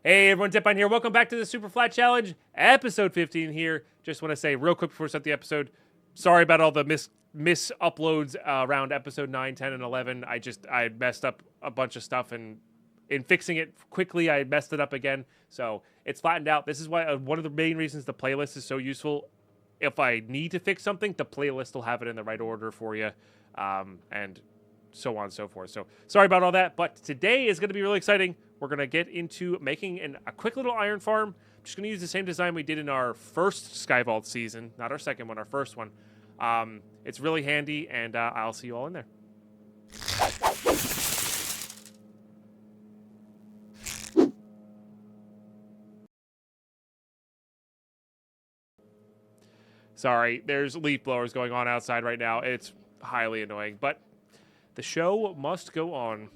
Hey everyone, Deadpine here. Welcome back to the Superflat Challenge, episode 15 here. Just want to say real quick before we start the episode, sorry about all the miss uploads around episode 9, 10, and 11. I messed up a bunch of stuff, and in fixing it quickly, I messed it up again. So it's flattened out. This is why one of the main reasons the playlist is so useful. If I need to fix something, the playlist will have it in the right order for you, and so on and so forth. So sorry about all that, but today is going to be really exciting. We're going to get into making a quick little iron farm. I'm just going to use the same design we did in our first Skyvault season, not our second one, our first one. It's really handy, and I'll see you all in there. Sorry, there's leaf blowers going on outside right now. It's highly annoying, but the show must go on.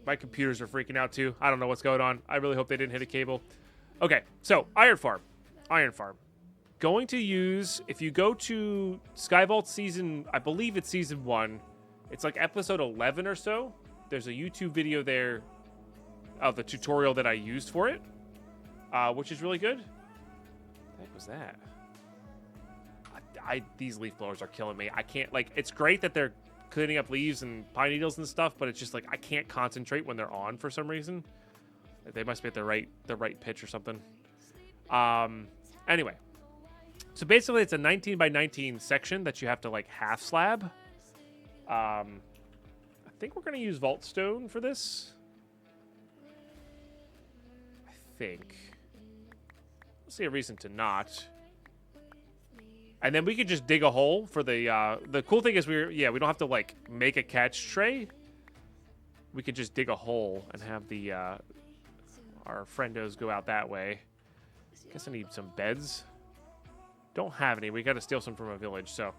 My computers are freaking out too. I don't know what's going on. I really hope they didn't hit a cable. Okay, so iron farm. Going to use, if you go to Skyvault season, I believe it's season 1. It's like episode 11 or so. There's a YouTube video there of the tutorial that I used for it, which is really good. What the heck was that? These leaf blowers are killing me. I can't, like, it's great that they're cleaning up leaves and pine needles and stuff, but it's just like I can't concentrate when they're on for some reason. They must be at the right pitch or something. Anyway, so basically it's a 19 by 19 section that you have to like half slab. I think we're gonna use vault stone for this. I think. I don't see a reason to not. And then we could just dig a hole for the cool thing is we don't have to like make a catch tray. We could just dig a hole and have the our friendos go out that way. Guess I need some beds. Don't have any. We got to steal some from a village. So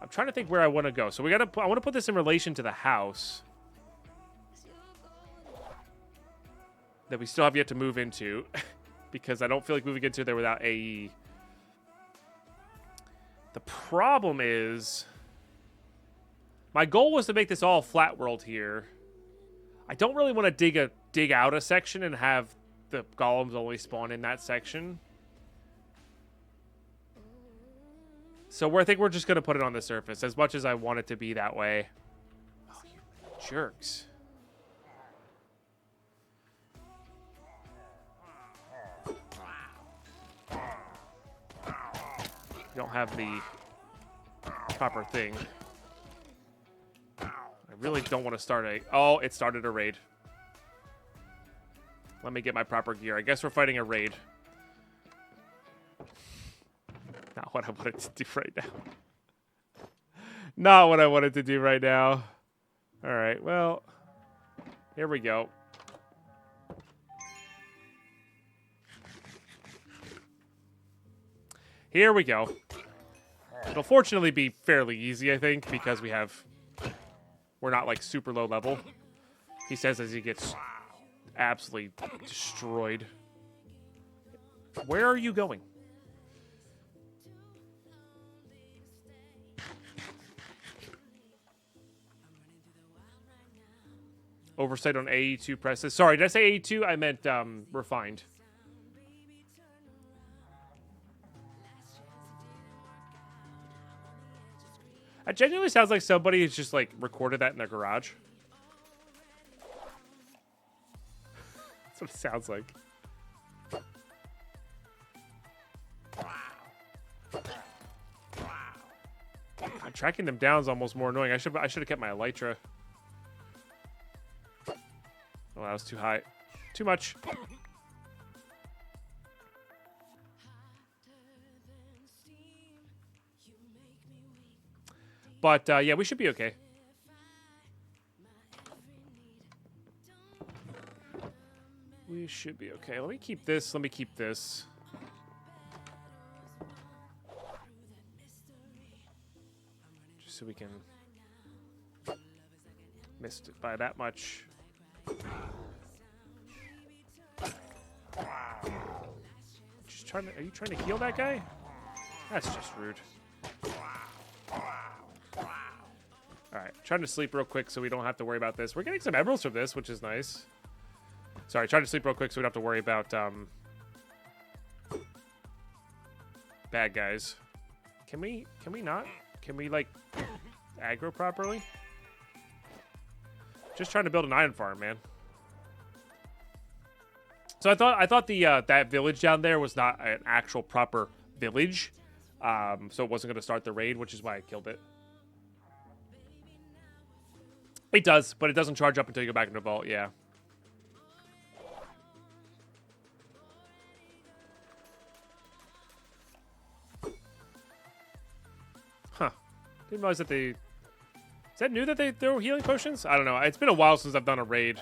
I'm trying to think where I want to go. So I want to put this in relation to the house that we still have yet to move into because I don't feel like moving into there without AE. The problem is, my goal was to make this all flat world here. I don't really want to dig out a section and have the golems only spawn in that section. So I think we're just going to put it on the surface, as much as I want it to be that way. Oh, you jerks. Don't have the proper thing. I really don't want to start a... Oh, it started a raid. Let me get my proper gear. I guess we're fighting a raid. Not what I wanted to do right now. Not what I wanted to do right now. All right, well, here we go. Here we go. It'll fortunately be fairly easy, I think, because we're not like super low level. He says as he gets absolutely destroyed. Where are you going? Oversight on AE2 presses. Sorry, did I say AE2? I meant refined. It genuinely sounds like somebody has just, like, recorded that in their garage. That's what it sounds like. God, tracking them down is almost more annoying. I should have kept my elytra. Oh, that was too high. Too much. But, yeah, we should be okay. We should be okay. Let me keep this. Let me keep this. Just so we can... Missed it by that much. Just trying to... Are you trying to heal that guy? That's just rude. Alright. Trying to sleep real quick so we don't have to worry about this. We're getting some emeralds from this, which is nice. Sorry, trying to sleep real quick so we don't have to worry about bad guys. Can we not? Can we like aggro properly? Just trying to build an iron farm, man. So I thought the that village down there was not an actual proper village. So it wasn't going to start the raid, which is why I killed it. It does, but it doesn't charge up until you go back into the vault, yeah. Huh. Didn't realize that they... Is that new that they were healing potions? I don't know. It's been a while since I've done a raid.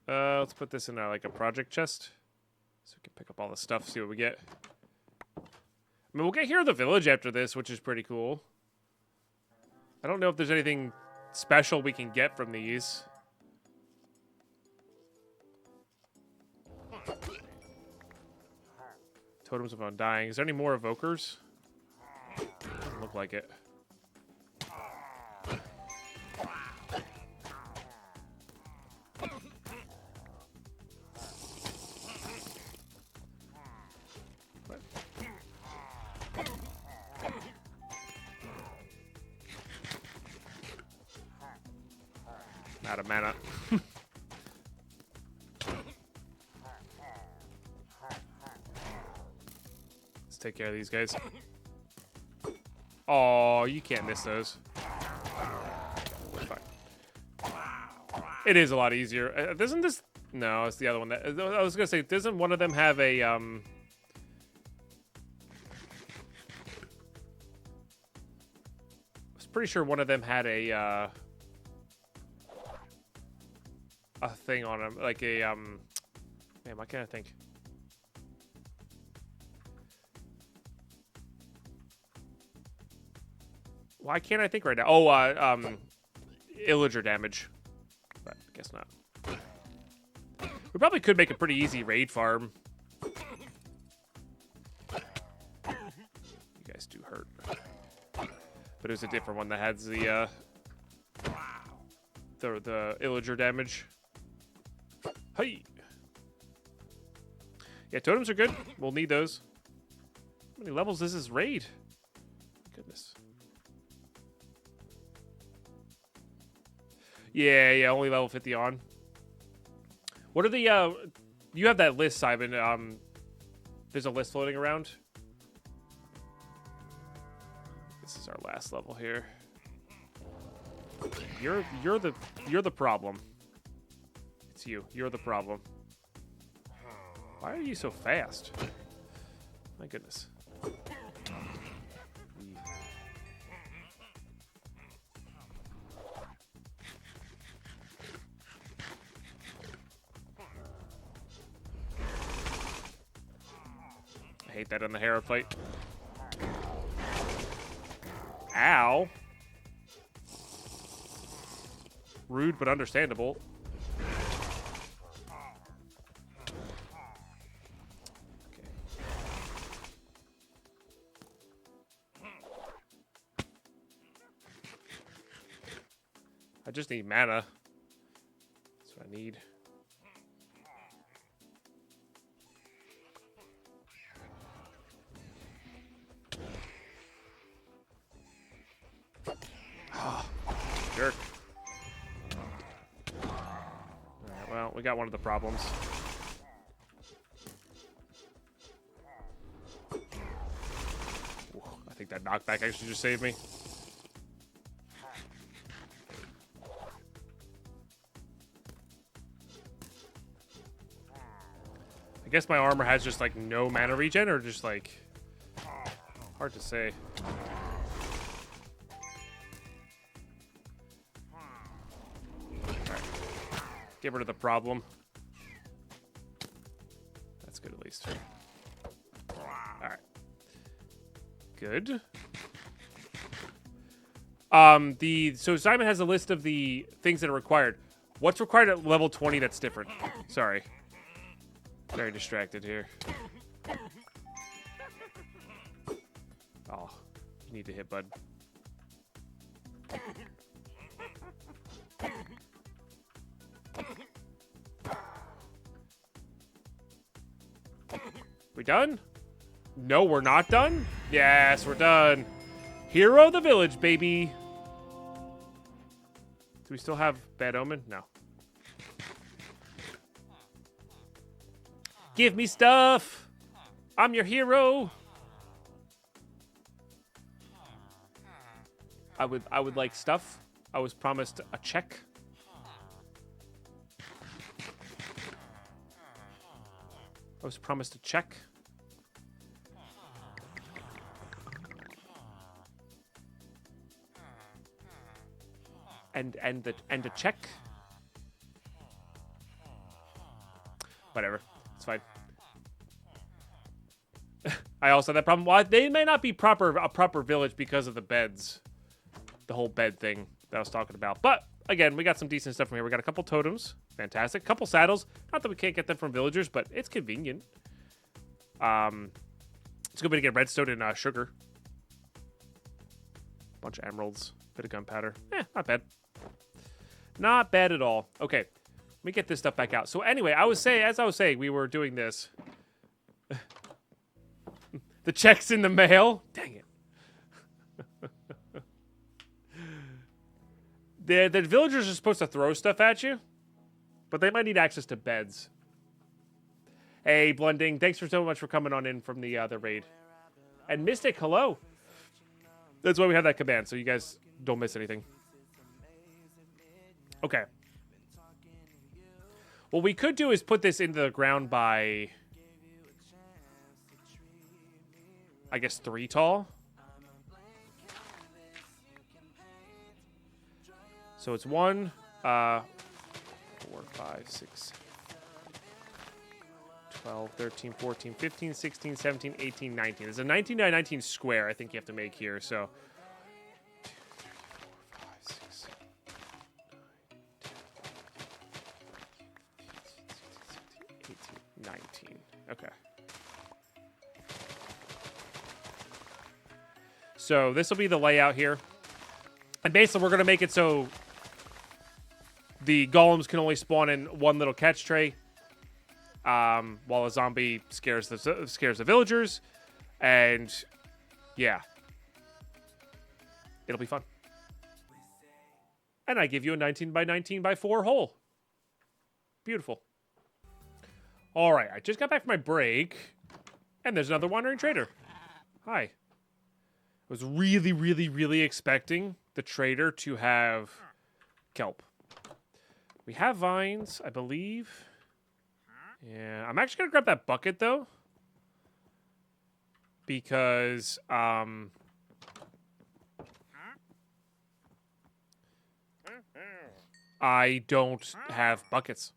Let's put this in like a project chest so we can pick up all the stuff, see what we get. I mean, we'll get Hero of the Village after this, which is pretty cool. I don't know if there's anything special we can get from these. Totems of Undying. Is there any more evokers? Doesn't look like it. Out of mana. Let's take care of these guys. Oh, you can't miss those. Fine. It is a lot easier. Doesn't this... No, it's the other one. I was going to say, doesn't one of them have a... I was pretty sure one of them had a thing on him, like a man, why can't I think? Why can't I think right now? Oh, illager damage. But I guess not. We probably could make a pretty easy raid farm. You guys do hurt. But it was a different one that has the illager damage. Hey! Yeah, totems are good. We'll need those. How many levels is this raid? Goodness. Yeah, only level 50 on. What are the, you have that list, Simon. There's a list floating around. This is our last level here. You're the problem. It's you. You're the problem. Why are you so fast? My goodness. I hate that on the Hera fight. Ow. Rude but understandable. I just need mana. That's what I need. Jerk. Alright, well, we got one of the problems. Ooh, I think that knockback actually just saved me. I guess my armor has just like no mana regen, or just like hard to say. Right. Get rid of the problem. That's good at least. Alright. Good. So Simon has a list of the things that are required. What's required at level 20 that's different? Sorry. Very distracted here. Oh, you need to hit, bud. We done? No, we're not done? Yes, we're done. Hero of the village, baby. Do we still have Bad Omen? No. Give me stuff. I'm your hero. I would like stuff. I was promised a check. I was promised a check. And a check. Whatever. It's fine. I also had that problem. Well, they may not be a proper village because of the beds. The whole bed thing that I was talking about. But again, we got some decent stuff from here. We got a couple totems. Fantastic. Couple saddles. Not that we can't get them from villagers, but it's convenient. It's a good way to get redstone and sugar. Bunch of emeralds. Bit of gunpowder. Not bad. Not bad at all. Okay. Let me get this stuff back out. So anyway, as I was saying, we were doing this. The check's in the mail. Dang it. The villagers are supposed to throw stuff at you, but they might need access to beds. Hey, Blending, thanks for so much for coming on in from the raid. And Mystic, hello. That's why we have that command, so you guys don't miss anything. Okay. What we could do is put this into the ground by, I guess, 3 tall. So it's 1, 4, 5, 6, 12, 13, 14, 15, 16, 17, 18, 19. There's a 19 by 19 square I think you have to make here, so 2, 3, 4, 5, 6, 7, 8, 9, 10, 11, 18, 19. Okay. So this will be the layout here. And basically we're going to make it so the golems can only spawn in one little catch tray, while a zombie scares the villagers, and yeah, it'll be fun. And I give you a 19 by 19 by 4 hole. Beautiful. All right, I just got back from my break, and there's another wandering trader. Hi. I was really, really, really expecting the trader to have kelp. We have vines, I believe. Yeah, I'm actually going to grab that bucket, though. Because, I don't have buckets.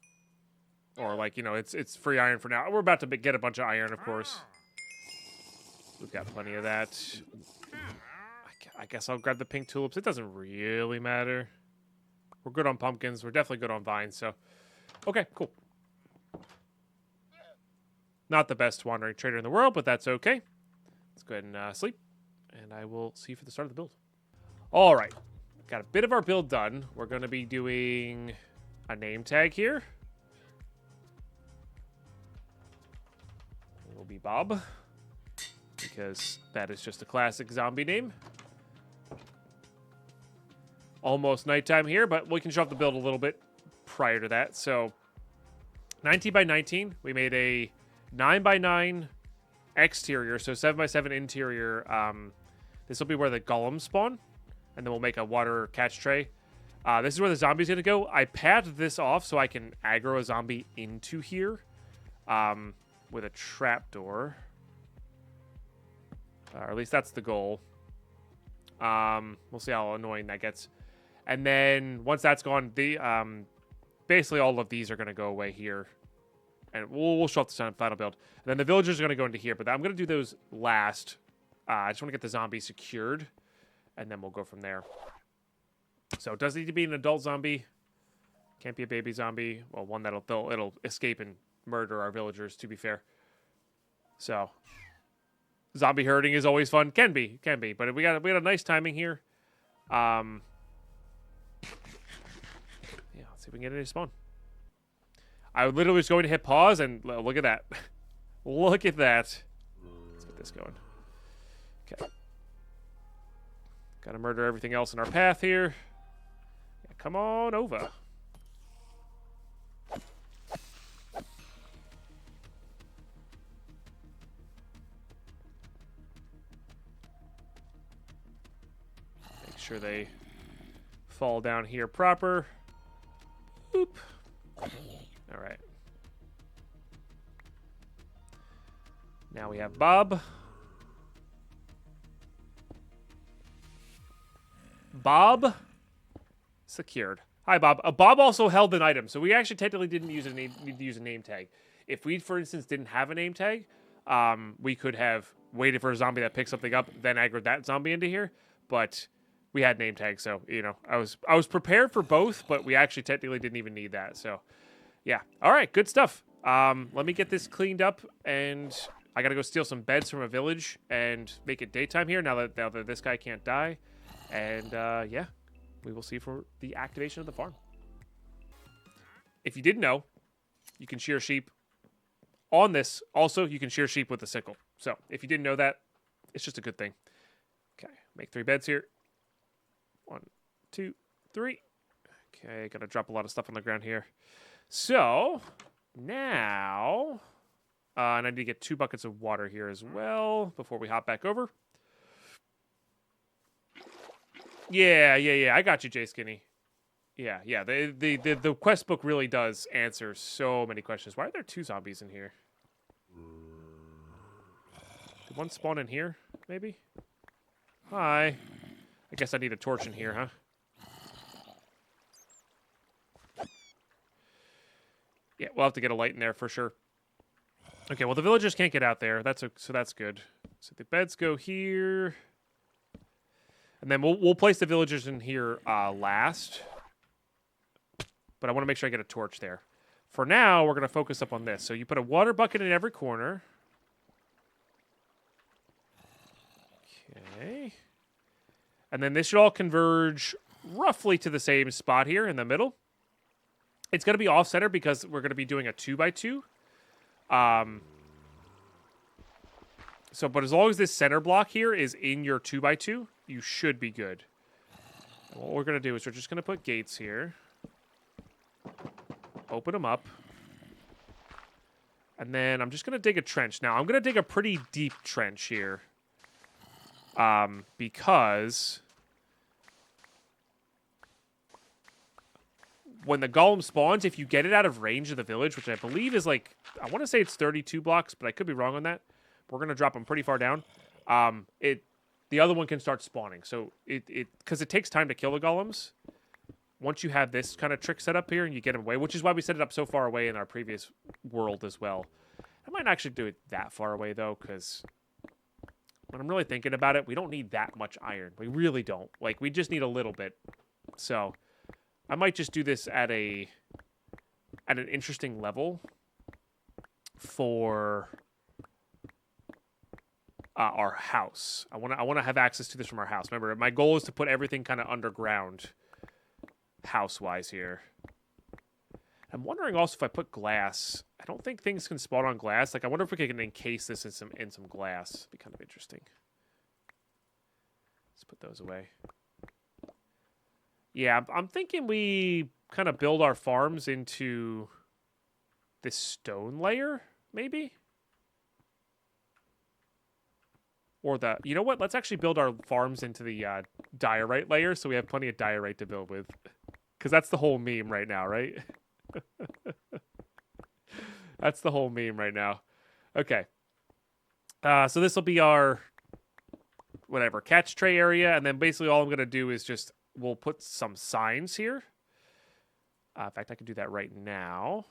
Or, like, you know, it's free iron for now. We're about to get a bunch of iron, of course. We've got plenty of that. I guess I'll grab the pink tulips. It doesn't really matter. We're good on pumpkins. We're definitely good on vines, so. Okay, cool. Not the best wandering trader in the world, but that's okay. Let's go ahead and sleep, and I will see you for the start of the build. All right. Got a bit of our build done. We're going to be doing a name tag here. It will be Bob, because that is just a classic zombie name. Almost nighttime here, but we can show off the build a little bit prior to that. So 19 by 19, we made a 9 by 9 exterior, so 7 by 7 interior. This will be where the golems spawn, and then we'll make a water catch tray. This is where the zombie's gonna go. I padded this off so I can aggro a zombie into here with a trapdoor. Or at least that's the goal. We'll see how annoying that gets. And then once that's gone, the basically all of these are going to go away here. And we'll show off the final build. And then the villagers are going to go into here, but I'm going to do those last. I just want to get the zombie secured, and then we'll go from there. So it does need to be an adult zombie. Can't be a baby zombie. Well, one it'll escape and murder our villagers, to be fair. So, zombie herding is always fun. Can be. But we got a nice timing here. Yeah, let's see if we can get any spawn. I literally was going to hit pause, and look at that. Look at that. Let's get this going. Okay. Gotta murder everything else in our path here. Yeah, come on over. Make sure they fall down here proper. Boop. All right. Now we have Bob. Bob secured. Hi, Bob. Bob also held an item, so we actually technically didn't use need to use a name tag. If we, for instance, didn't have a name tag, we could have waited for a zombie that picked something up, then aggroed that zombie into here. But we had name tags, so you know, I was prepared for both, but we actually technically didn't even need that. So, yeah. All right, good stuff. Let me get this cleaned up, and I gotta go steal some beds from a village and make it daytime here. Now that this guy can't die. And, yeah, we will see for the activation of the farm. If you didn't know, you can shear sheep on this. Also, you can shear sheep with a sickle. So, if you didn't know that, it's just a good thing. Okay, make 3 beds here. 1, 2, 3. Okay, gotta drop a lot of stuff on the ground here. So, now, and I need to get 2 buckets of water here as well before we hop back over. Yeah. I got you, Jay Skinny. Yeah. The quest book really does answer so many questions. Why are there 2 zombies in here? Did one spawn in here, maybe? Hi. I guess I need a torch in here, huh? Yeah, we'll have to get a light in there for sure. Okay, well, the villagers can't get out there. So that's good. So the beds go here. And then we'll place the villagers in here last. But I want to make sure I get a torch there. For now, we're going to focus up on this. So you put a water bucket in every corner. Okay. And then this should all converge roughly to the same spot here in the middle. It's going to be off-center because we're going to be doing a 2x2. But as long as this center block here is in your 2x2, you should be good. And what we're going to do is we're just going to put gates here. Open them up. And then I'm just going to dig a trench. Now, I'm going to dig a pretty deep trench here. Because when the golem spawns, if you get it out of range of the village, which I believe is like, I want to say it's 32 blocks, but I could be wrong on that. We're going to drop them pretty far down. The other one can start spawning. So because it takes time to kill the golems. Once you have this kind of trick set up here and you get them away, which is why we set it up so far away in our previous world as well. I might actually do it that far away though, because when I'm really thinking about it, we don't need that much iron. We really don't. Like, we just need a little bit. So I might just do this at an interesting level for our house. I want to have access to this from our house. Remember, my goal is to put everything kind of underground, house-wise here. I'm wondering also if I put glass. I don't think things can spawn on glass. Like, I wonder if we can encase this in some glass. It'd be kind of interesting. Let's put those away. Yeah, I'm thinking we kind of build our farms into this stone layer, maybe? Or you know what? Let's actually build our farms into the diorite layer so we have plenty of diorite to build with. Because that's the whole meme right now, right? That's the whole meme right now. Okay. So this will be our, whatever, catch tray area. And then basically all I'm going to do is just, we'll put some signs here. In fact, I can do that right now.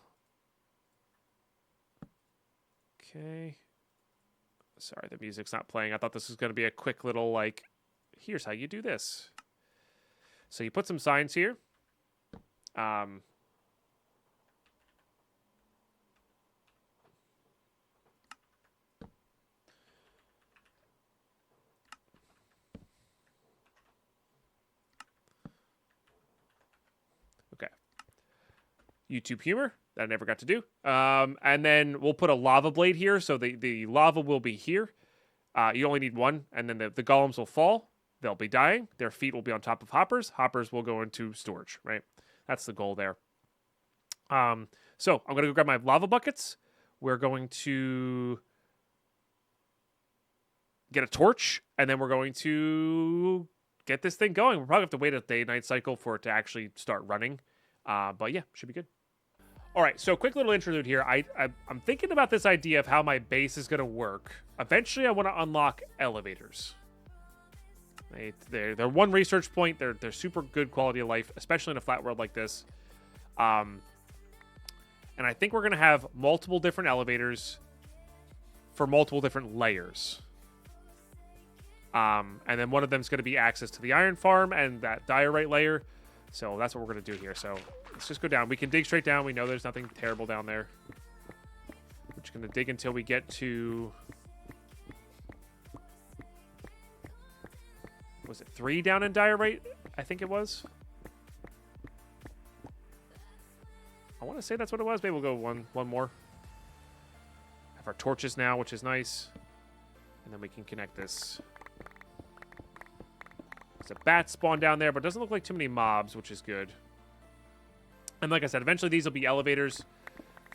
Okay. Sorry, the music's not playing. I thought this was going to be a quick little, like, here's how you do this. So you put some signs here. YouTube humor that I never got to do. And then we'll put a lava blade here, so the lava will be here. You only need one, and then the golems will fall. They'll be dying. Their feet will be on top of hoppers. Hoppers will go into storage, right? That's the goal there. So I'm going to go grab my lava buckets. We're going to get a torch, and then we're going to get this thing going. We'll probably have to wait a day-night cycle for it to actually start running. But yeah, should be good. All right, so quick little interlude here. I'm thinking about this idea of how my base is going to work. Eventually, I want to unlock elevators. They're one research point. They're super good quality of life, especially in a flat world like this. And I think we're going to have multiple different elevators for multiple different layers. And then one of them is going to be access to the iron farm and that diorite layer. So that's what we're going to do here. So let's just go down. We can dig straight down. We know there's nothing terrible down there. We're just going to dig until we get to... Was it 3 down in diorite? I think it was. I want to say that's what it was. Maybe we'll go one more. Have our torches now, which is nice. And then we can connect this. There's a bat spawn down there, but it doesn't look like too many mobs, which is good. And like I said, eventually these will be elevators.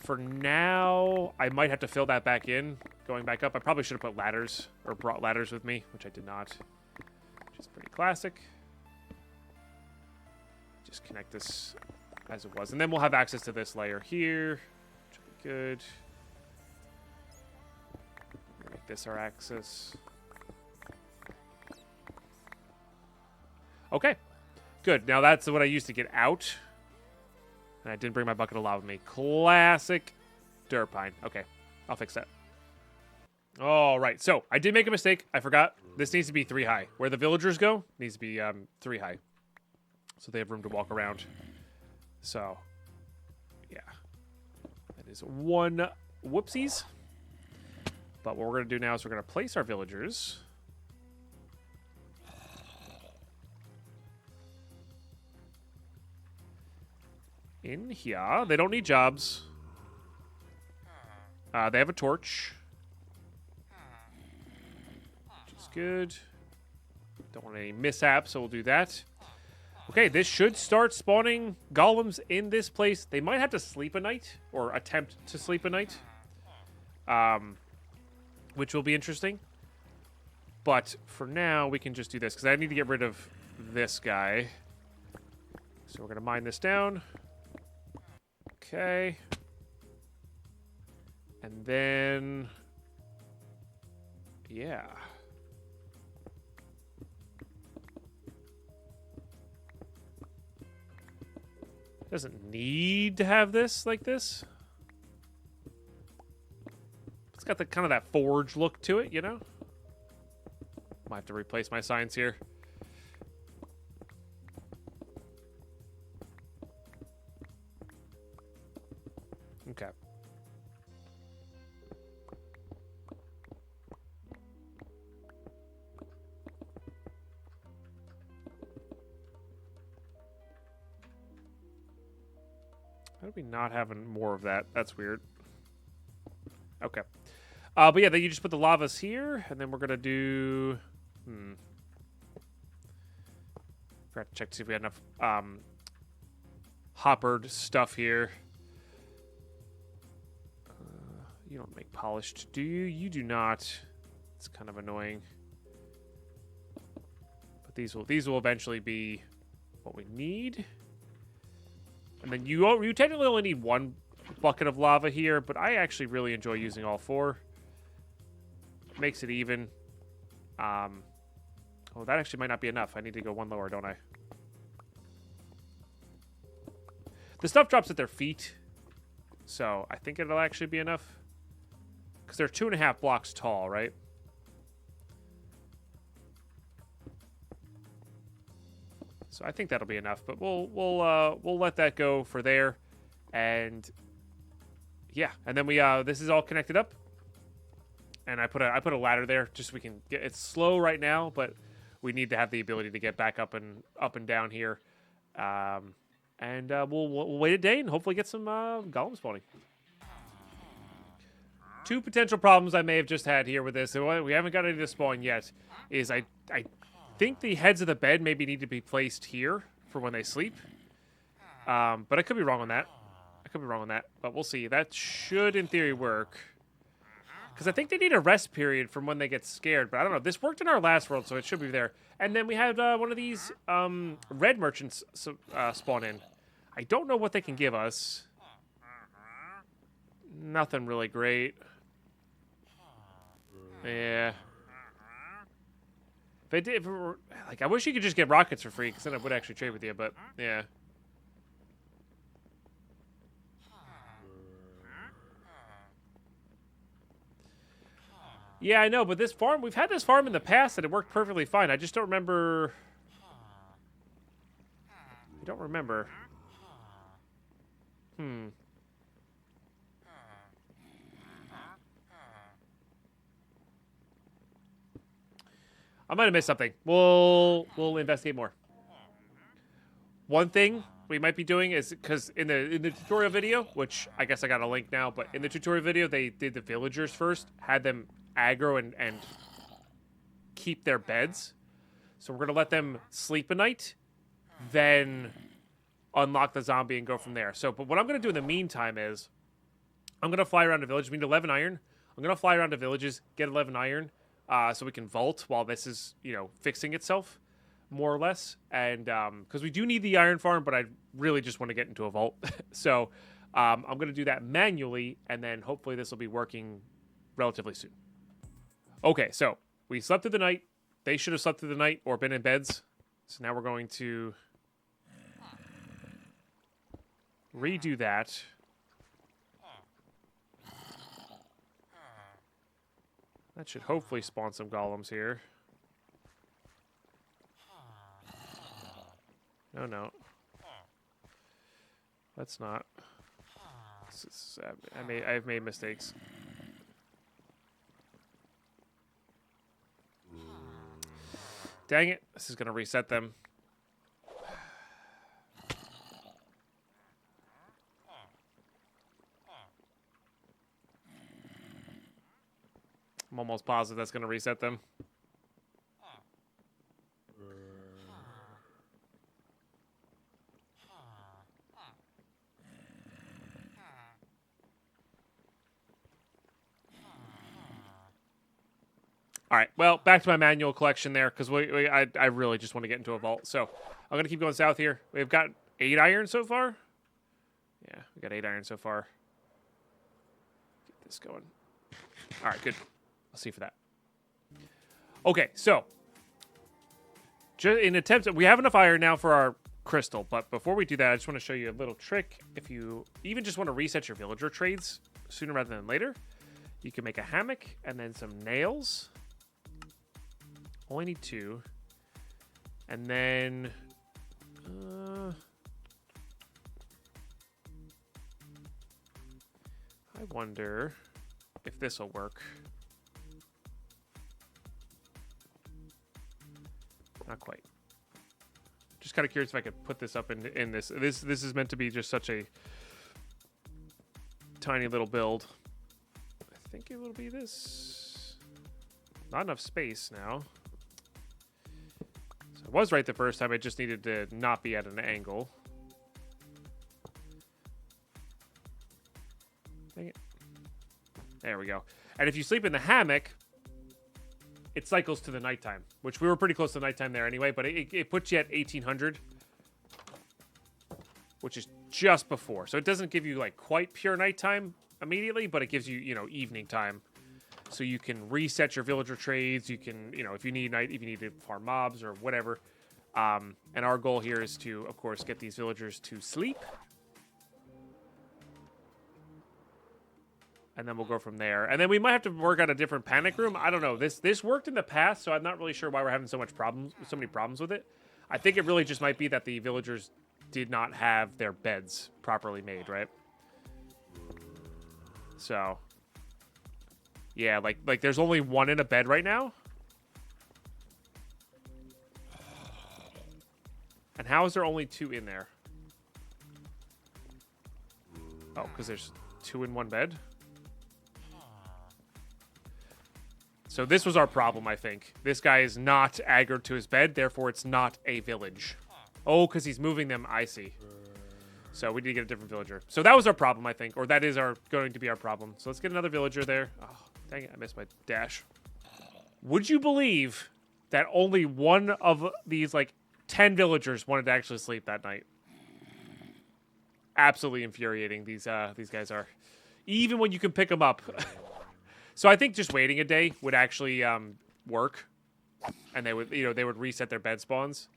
For now, I might have to fill that back in, going back up. I probably should have put ladders, or brought ladders with me, which I did not. Which is pretty classic. Just connect this as it was. And then we'll have access to this layer here, which will be good. Make this our access. Okay, good. Now that's what I used to get out. And I didn't bring my bucket of lava with me. Classic Deadpine. Okay, I'll fix that. All right, so I did make a mistake. I forgot. This needs to be 3 high. Where the villagers go needs to be 3 high. So they have room to walk around. So, yeah. That is 1 whoopsies. But what we're going to do now is we're going to place our villagers. In here. They don't need jobs. They have a torch. Which is good. Don't want any mishaps, so we'll do that. Okay, this should start spawning golems in this place. They might have to sleep a night, or attempt to sleep a night. Which will be interesting. But for now, we can just do this, because I need to get rid of this guy. So we're going to mine this down. Okay. And then... yeah. Doesn't need to have this like this. It's got the kind of that forge look to it, you know? Might have to replace my signs here. Okay. How do we not have more of that? That's weird. Okay. But yeah, then you just put the lavas here, and then we're gonna do... Forgot to check to see if we had enough hoppered stuff here. You don't make polished, do you? You do not. It's kind of annoying. But these will eventually be what we need. And then you technically only need 1 bucket of lava here, but I actually really enjoy using all 4. Makes it even. Oh, that actually might not be enough. I need to go 1 lower, don't I? The stuff drops at their feet, so I think it'll actually be enough. Because they're 2.5 blocks tall, right? So I think that'll be enough, but we'll let that go for there, and yeah, and then we this is all connected up, and I put a ladder there just so we can get. It's slow right now, but we need to have the ability to get back up and down here, and And we'll wait a day and hopefully get some golem spawning. 2 potential problems I may have just had here with this, and we haven't got any to spawn yet, is I think the heads of the bed maybe need to be placed here for when they sleep. But I could be wrong on that. But we'll see. That should, in theory, work. Because I think they need a rest period from when they get scared. But I don't know. This worked in our last world, so it should be there. And then we had one of these red merchants spawn in. I don't know what they can give us. Nothing really great. Yeah. If it were, like, I wish you could just get rockets for free, because then I would actually trade with you, but yeah. Yeah, I know, but this farm, we've had this farm in the past and it worked perfectly fine. I just don't remember. I don't remember. I might have missed something. We'll investigate more. One thing we might be doing is, because in the tutorial video, which I guess I got a link now, but in the tutorial video they did the villagers first, had them aggro and keep their beds. So we're gonna let them sleep a night, then unlock the zombie and go from there. So, but what I'm gonna do in the meantime is I'm gonna fly around the village. We need 11 iron. I'm gonna fly around the villages, get 11 iron, so we can vault while this is, you know, fixing itself, more or less. And because we do need the iron farm, but I really just want to get into a vault. So I'm gonna do that manually, and then hopefully this will be working relatively soon. Okay, so we slept through the night. They should have slept through the night or been in beds. So now we're going to redo that. That should hopefully spawn some golems here. No. That's not. I've made mistakes. Dang it. This is going to reset them. I'm almost positive that's going to reset them. All right, well, back to my manual collection there, because I really just want to get into a vault. So I'm going to keep going south here. We've got 8 iron so far. Yeah, we got 8 iron so far. Get this going. All right, good. I'll see for that. Okay, so in attempts, we have enough iron now for our crystal, but before we do that, I just want to show you a little trick. If you even just want to reset your villager trades sooner rather than later, you can make a hammock and then some nails. Only need 2. And then I wonder if this will work. Not quite. Just kind of curious if I could put this up in this. This is meant to be just such a tiny little build. I think it will be this. Not enough space now. So I was right the first time. I just needed to not be at an angle. Dang it. There we go. And if you sleep in the hammock, it cycles to the nighttime, which we were pretty close to nighttime there anyway, but it puts you at 1800, which is just before. So it doesn't give you like quite pure nighttime immediately, but it gives you, you know, evening time. So you can reset your villager trades. You can, you know, if you need to farm mobs or whatever. And our goal here is to, of course, get these villagers to sleep. And then we'll go from there. And then we might have to work out a different panic room. I don't know. This worked in the past, so I'm not really sure why we're having so many problems with it. I think it really just might be that the villagers did not have their beds properly made, right? So, yeah, like there's only 1 in a bed right now. And how is there only 2 in there? Oh, because there's 2 in one bed. So this was our problem, I think. This guy is not aggroed to his bed, therefore it's not a village. Oh, because he's moving them. I see. So we need to get a different villager. So that was our problem, I think. Or that is going to be our problem. So let's get another villager there. Oh, dang it. I missed my dash. Would you believe that only one of these, like, 10 villagers wanted to actually sleep that night? Absolutely infuriating, these guys are. Even when you can pick them up. So I think just waiting a day would actually work. And they would, they would reset their bed spawns.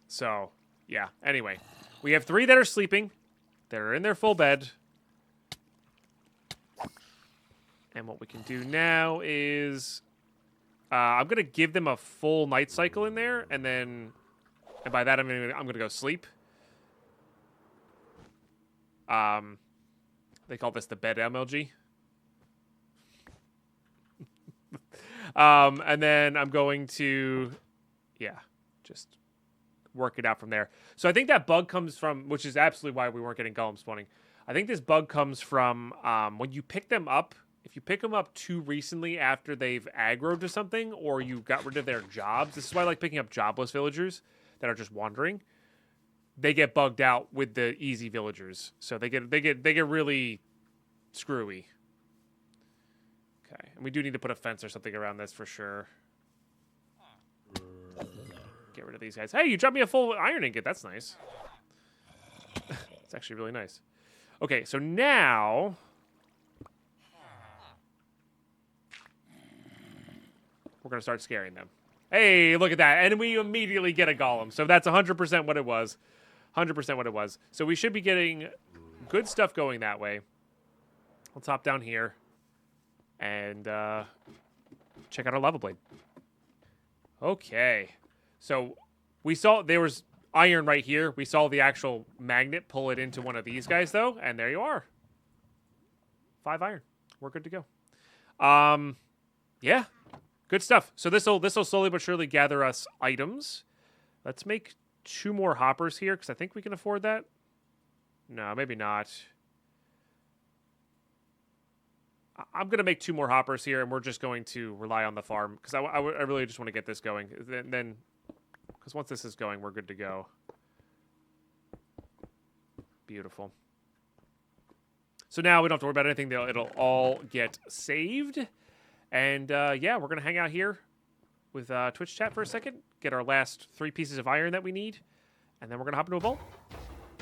So... yeah, anyway. We have 3 that are sleeping. That are in their full bed. And what we can do now is... I'm going to give them a full night cycle in there. And then... and by that, I'm going to go sleep. They call this the bed MLG. And then I'm going to... yeah, just... work it out from there. So I think that bug comes from, which is absolutely why we weren't getting golem spawning. I think this bug comes from when you pick them up. If you pick them up too recently after they've aggroed to something, or you got rid of their jobs. This is why I like picking up jobless villagers that are just wandering. They get bugged out with the easy villagers, so they get really screwy. Okay, and we do need to put a fence or something around this for sure. Get rid of these guys. Hey, you dropped me a full iron ingot. That's nice. It's actually really nice. Okay, so now... we're going to start scaring them. Hey, look at that. And we immediately get a golem. So that's 100% what it was. 100% what it was. So we should be getting good stuff going that way. Let's hop down here and check out our lava blade. Okay. So we saw there was iron right here. We saw the actual magnet pull it into one of these guys, though. And there you are. 5 iron. We're good to go. Yeah. Good stuff. So this'll slowly but surely gather us items. Let's make 2 more hoppers here, because I think we can afford that. No, maybe not. I'm going to make 2 more hoppers here, and we're just going to rely on the farm, because I really just want to get this going. Then, because once this is going, we're good to go. Beautiful. So now we don't have to worry about anything. It'll all get saved. And, yeah, we're going to hang out here with Twitch chat for a second. Get our last 3 pieces of iron that we need. And then we're going to hop into a bowl.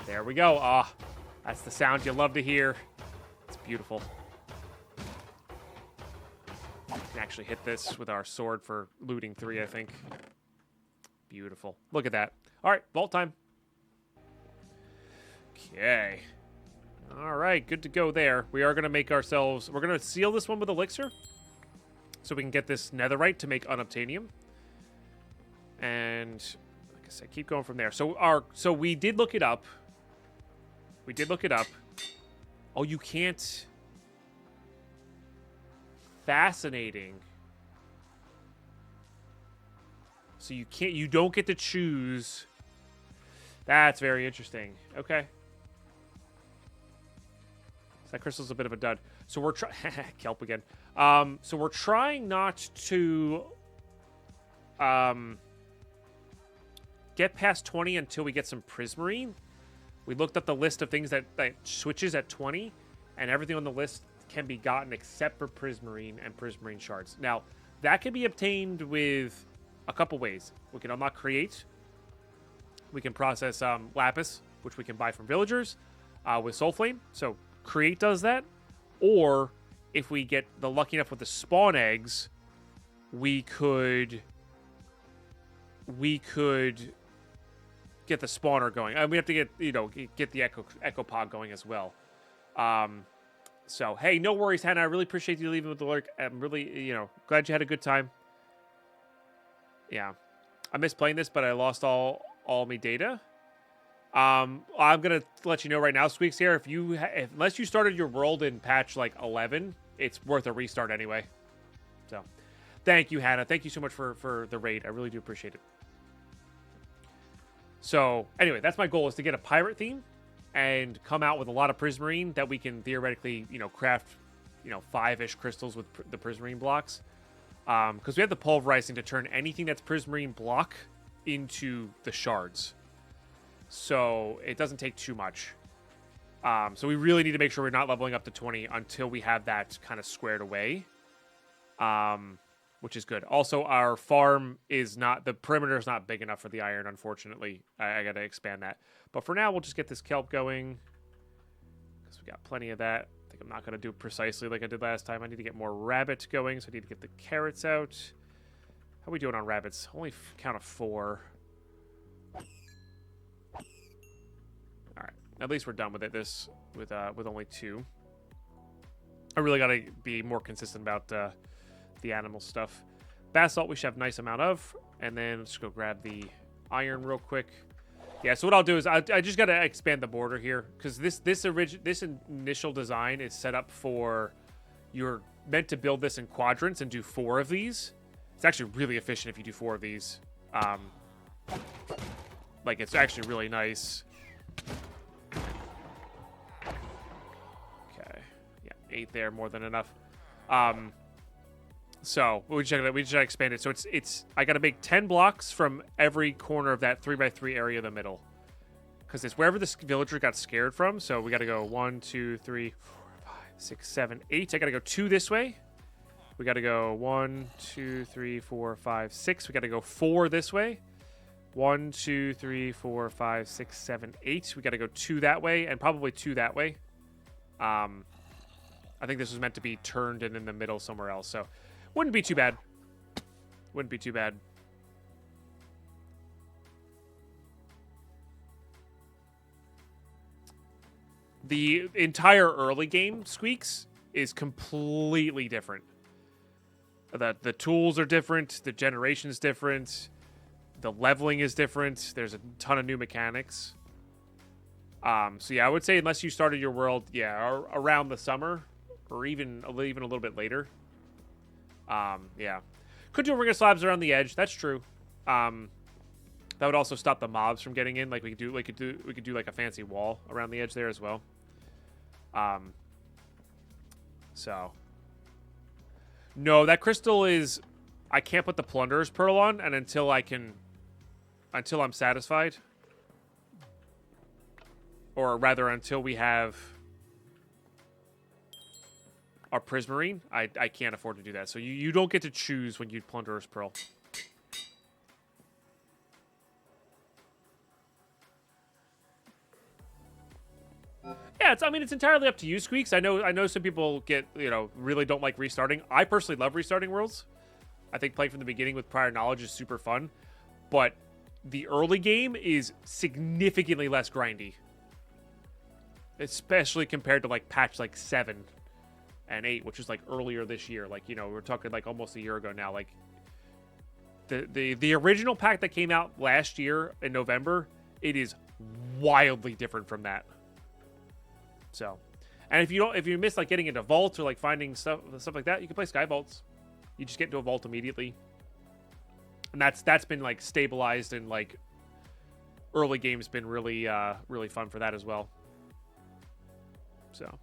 There we go. Ah, that's the sound you love to hear. It's beautiful. We can actually hit this with our sword for looting 3, I think. Beautiful. Look at that. All right, vault time. Okay. All right, good to go there. We are going to make ourselves... we're going to seal this one with elixir, so we can get this netherite to make unobtainium. And like I said, keep going from there. So we did look it up. We did look it up. Oh, you can't... fascinating. So you don't get to choose. That's very interesting. Okay. So that crystal's a bit of a dud. So we're trying... kelp again. So we're trying not to get past 20 until we get some prismarine. We looked up the list of things that switches at 20, and everything on the list can be gotten except for prismarine and prismarine shards. Now, that can be obtained with a couple ways. We can unlock create. We can process lapis, which we can buy from villagers with soul flame. So create does that. Or if we get the lucky enough with the spawn eggs, we could get the spawner going. And we have to get the echo pod going as well. So hey, no worries, Hannah. I really appreciate you leaving with the lurk. I'm really glad you had a good time. Yeah, I miss playing this, but I lost all my data. I'm gonna let you know right now, Squeaks here. Unless you started your world in patch like 11, it's worth a restart anyway. So, thank you, Hannah. Thank you so much for the raid. I really do appreciate it. So, anyway, that's my goal, is to get a pirate theme and come out with a lot of prismarine that we can theoretically, craft, 5-ish crystals with the prismarine blocks. Because we have the pulverizing to turn anything that's prismarine block into the shards. So it doesn't take too much. So we really need to make sure we're not leveling up to 20 until we have that kind of squared away. Which is good. Also, our farm is not, the perimeter is not big enough for the iron, unfortunately. I got to expand that. But for now, we'll just get this kelp going. Because we got plenty of that. I think I'm not going to do it precisely like I did last time. I need to get more rabbit going, so I need to get the carrots out. How are we doing on rabbits? Only count of 4. Alright. At least we're done with it with only 2. I really got to be more consistent about the animal stuff. Basalt we should have a nice amount of, and then let's go grab the iron real quick. Yeah, so what I'll do is I just got to expand the border here, because this initial design is set up for, you're meant to build this in quadrants and do 4 of these. It's actually really efficient if you do 4 of these. Like, it's actually really nice. Okay, yeah, 8 there, more than enough. So we just gotta expand it. So it's I gotta make 10 blocks from every corner of that 3x3 area in the middle, because it's wherever this villager got scared from. So we gotta go 1, 2, 3, 4, 5, 6, 7, 8. I gotta go 2 this way. We gotta go 1, 2, 3, 4, 5, 6. We gotta go 4 this way. 1, 2, 3, 4, 5, 6, 7, 8. We gotta go 2 that way, and probably 2 that way. I think this was meant to be turned in the middle somewhere else. So. Wouldn't be too bad. Wouldn't be too bad. The entire early game Squeaks is completely different. The tools are different. The generation's different. The leveling is different. There's a ton of new mechanics. So yeah, I would say unless you started your world, around the summer, or even a little bit later. Yeah. Could do ring of slabs around the edge. That's true. That would also stop the mobs from getting in. Like we could do like a fancy wall around the edge there as well. So no, that crystal is, I can't put the plunderer's pearl on, and until I'm satisfied, or rather until we have our prismarine, I can't afford to do that. So you don't get to choose when you plunderer's pearl. Yeah, it's entirely up to you, Squeaks. I know some people really don't like restarting. I personally love restarting worlds. I think playing from the beginning with prior knowledge is super fun, but the early game is significantly less grindy, especially compared to like patch like 7 and 8, which was like earlier this year. Like, we're talking like almost a year ago now. Like the original pack that came out last year in November, it is wildly different from that. So, and if you miss like getting into vaults or like finding stuff like that, you can play Sky Vaults. You just get into a vault immediately. And that's been like stabilized, and like early game's been really really fun for that as well. So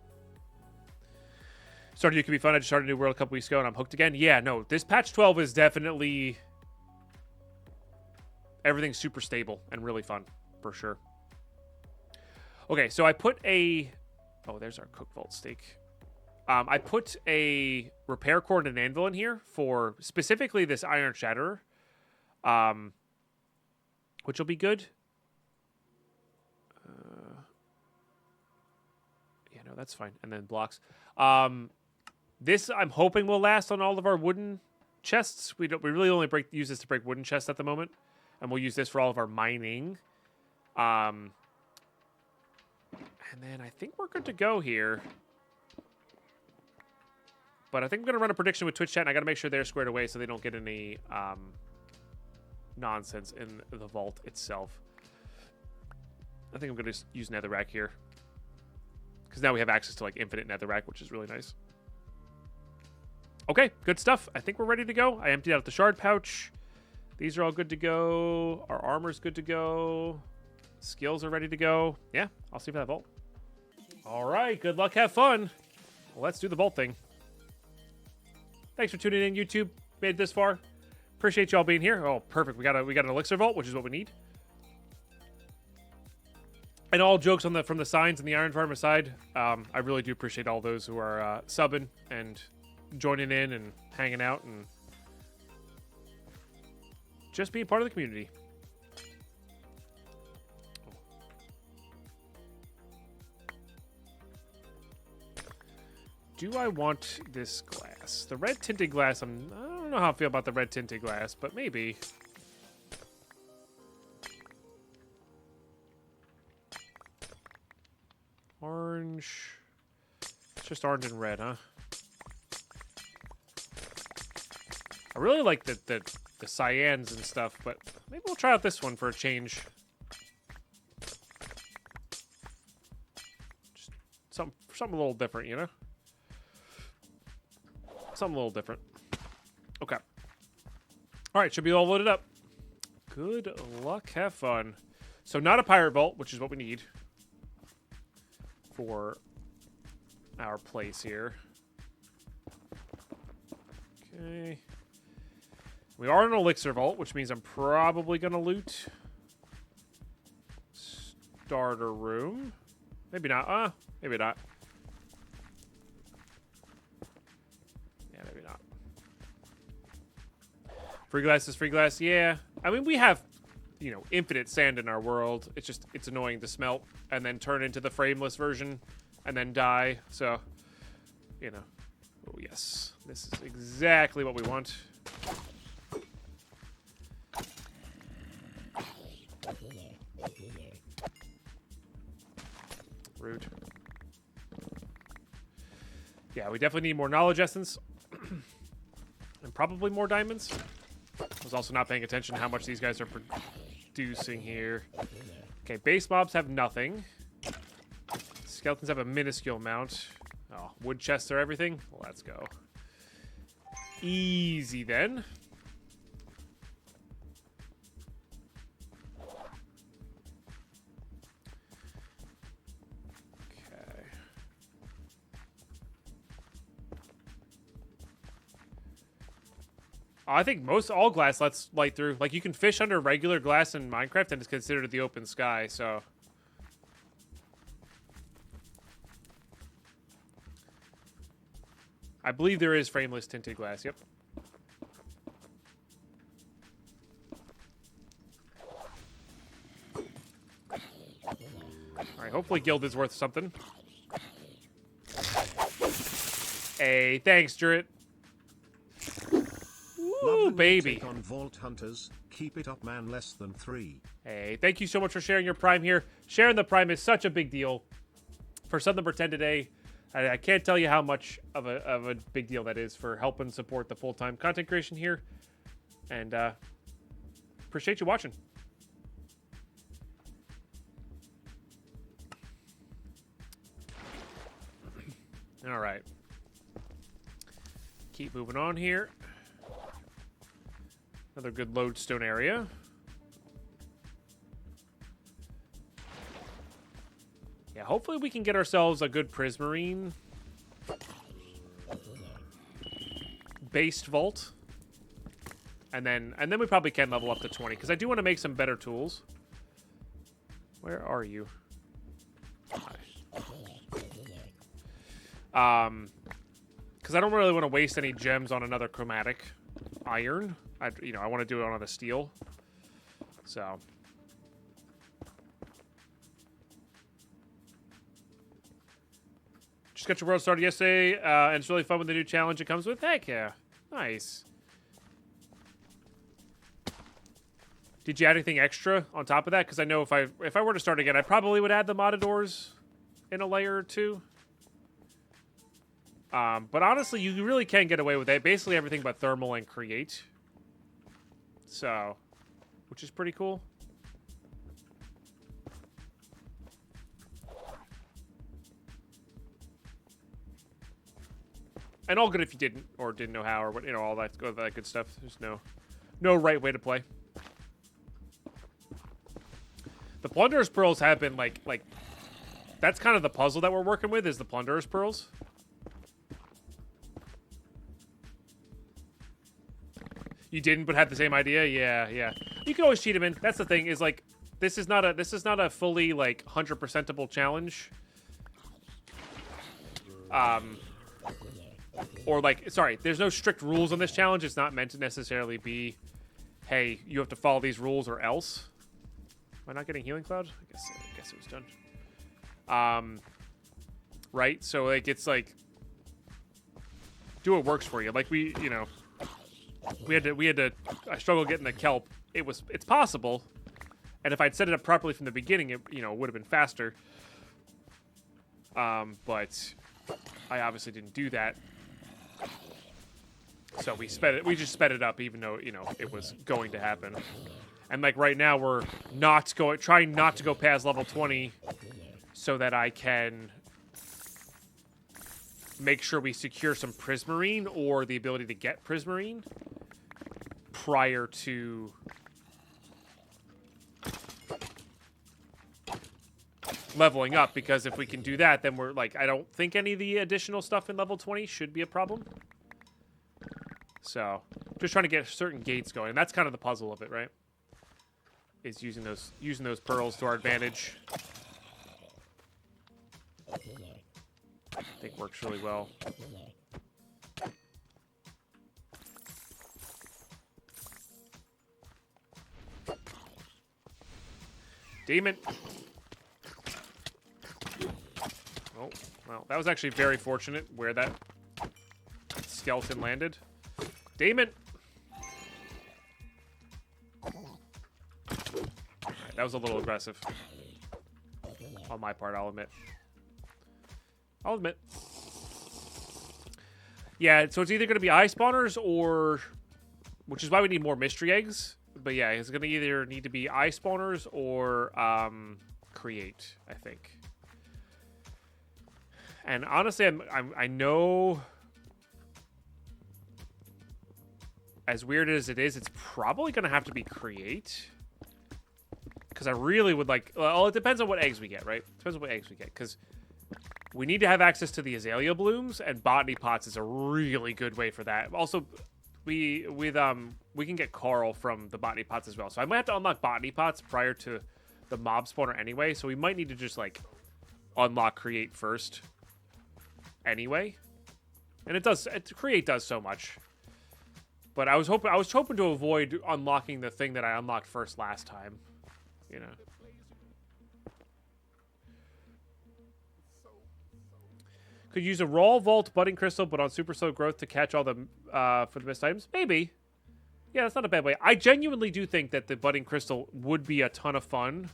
Stardew can be fun. I just started a new world a couple weeks ago, and I'm hooked again. Yeah, no, this patch 12 is definitely, everything's super stable and really fun, for sure. Okay, so I put a, there's our cook vault steak. I put a repair cord and an anvil in here for specifically this iron shatterer, which will be good. Yeah, no, that's fine. And then blocks. This I'm hoping will last on all of our wooden chests. We really only use this to break wooden chests at the moment, and we'll use this for all of our mining. And then I think we're good to go here. But I think I'm going to run a prediction with Twitch chat, and I got to make sure they're squared away so they don't get any nonsense in the vault itself. I think I'm going to just use netherrack here, because now we have access to like infinite netherrack, which is really nice. Okay, good stuff. I think we're ready to go. I emptied out the shard pouch. These are all good to go. Our armor's good to go. Skills are ready to go. Yeah, I'll see for that vault. All right, good luck, have fun. Let's do the vault thing. Thanks for tuning in, YouTube. Made it this far. Appreciate y'all being here. Oh, perfect. We got an elixir vault, which is what we need. And all jokes on from the signs and the Iron Farmer side, I really do appreciate all those who are subbing and joining in and hanging out and just being part of the community. Do I want this glass? The red tinted glass, I don't know how I feel about the red tinted glass, but maybe. Orange. It's just orange and red, huh? I really like the cyans and stuff, but maybe we'll try out this one for a change. Just something a little different, you know? Something a little different. Okay. All right, should be all loaded up. Good luck, have fun. So not a pirate vault, which is what we need for our place here. Okay. We are in an elixir vault, which means I'm probably going to loot. Starter room. Maybe not. Maybe not. Yeah, maybe not. Free glass is free glass. Yeah. I mean, we have, you know, infinite sand in our world. It's just, it's annoying to smelt and then turn into the frameless version and then die. So, you know. Oh, yes. This is exactly what we want. Rude. Yeah, we definitely need more knowledge essence. And probably more diamonds. I was also not paying attention to how much these guys are producing here. Okay, base mobs have nothing. Skeletons have a minuscule amount. Oh, wood chests are everything? Well, let's go. Easy then. I think all glass lets light through. Like, you can fish under regular glass in Minecraft, and it's considered the open sky, so. I believe there is frameless tinted glass, yep. Alright, hopefully guild is worth something. Hey, thanks, Druid. Ooh, baby. On Vault Hunters. Keep it up, man. Less than 3. Hey, thank you so much for sharing your Prime here. Sharing the Prime is such a big deal. For sub number 10 today, I can't tell you how much of a big deal that is for helping support the full-time content creation here. And appreciate you watching. All right. Keep moving on here. Another good lodestone area. Yeah, hopefully we can get ourselves a good prismarine based vault. And then we probably can level up to 20 because I do want to make some better tools. Where are you? Because I don't really want to waste any gems on another chromatic iron. I want to do it on the steel. So. Just got your world started yesterday, and it's really fun with the new challenge it comes with. Heck yeah. Nice. Did you add anything extra on top of that? Because I know if I were to start again, I probably would add the modded in a layer or two. But honestly, you really can get away with it. Basically everything but thermal and create. So, which is pretty cool. And all good if you didn't know how or what, all that good stuff. There's no right way to play. The Plunderer's Pearls have been, like... That's kind of the puzzle that we're working with, is the Plunderer's Pearls. You didn't, but had the same idea? Yeah, yeah. You can always cheat them in. That's the thing, is, like... This is not a fully, like, 100%able challenge. Or, like... Sorry, there's no strict rules on this challenge. It's not meant to necessarily be... Hey, you have to follow these rules or else. Am I not getting Healing Cloud? I guess it was done. Right? So, like, it's like... Do what works for you. Like, we, you know... We had to... I struggled getting the kelp. It's possible. And if I'd set it up properly from the beginning, it, you know, would have been faster. But... I obviously didn't do that. So we just sped it up, even though, you know, it was going to happen. And, like, right now, we're trying not to go past level 20 so that I can make sure we secure some Prismarine or the ability to get Prismarine prior to leveling up, because if we can do that, then we're, like, I don't think any of the additional stuff in level 20 should be a problem. So, just trying to get certain gates going. And that's kind of the puzzle of it, right? Is using those pearls to our advantage. I think works really well. Demon. Oh, well, that was actually very fortunate where that skeleton landed. Demon. Right, that was a little aggressive. On my part, I'll admit. Yeah, so it's either going to be eye spawners or... Which is why we need more mystery eggs. But yeah, it's going to either need to be eye spawners or create, I think. And honestly, I know... As weird as it is, it's probably going to have to be create. Because I really would like... Well, it depends on what eggs we get, right? It depends on what eggs we get. Because we need to have access to the azalea blooms, and botany pots is a really good way for that. Also, we can get coral from the botany pots as well. So I might have to unlock botany pots prior to the mob spawner anyway. So we might need to just, like, unlock create first anyway. And create does so much. But I was hoping to avoid unlocking the thing that I unlocked first last time, you know. Could use a raw vault budding crystal, but on super slow growth to catch all the for the missed items. Maybe, yeah, that's not a bad way. I genuinely do think that the budding crystal would be a ton of fun,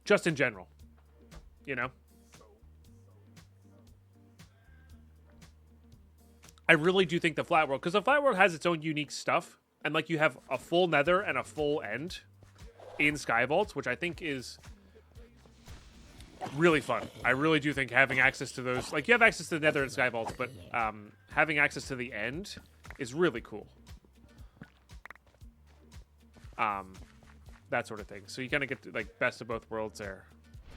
just in general, you know. I really do think the flat world, because the flat world has its own unique stuff, and like you have a full nether and a full end in Sky Vaults, which I think is really fun. I really do think having access to those, like you have access to the nether and Sky Vaults, but having access to the end is really cool. That sort of thing. So you kind of get like best of both worlds there.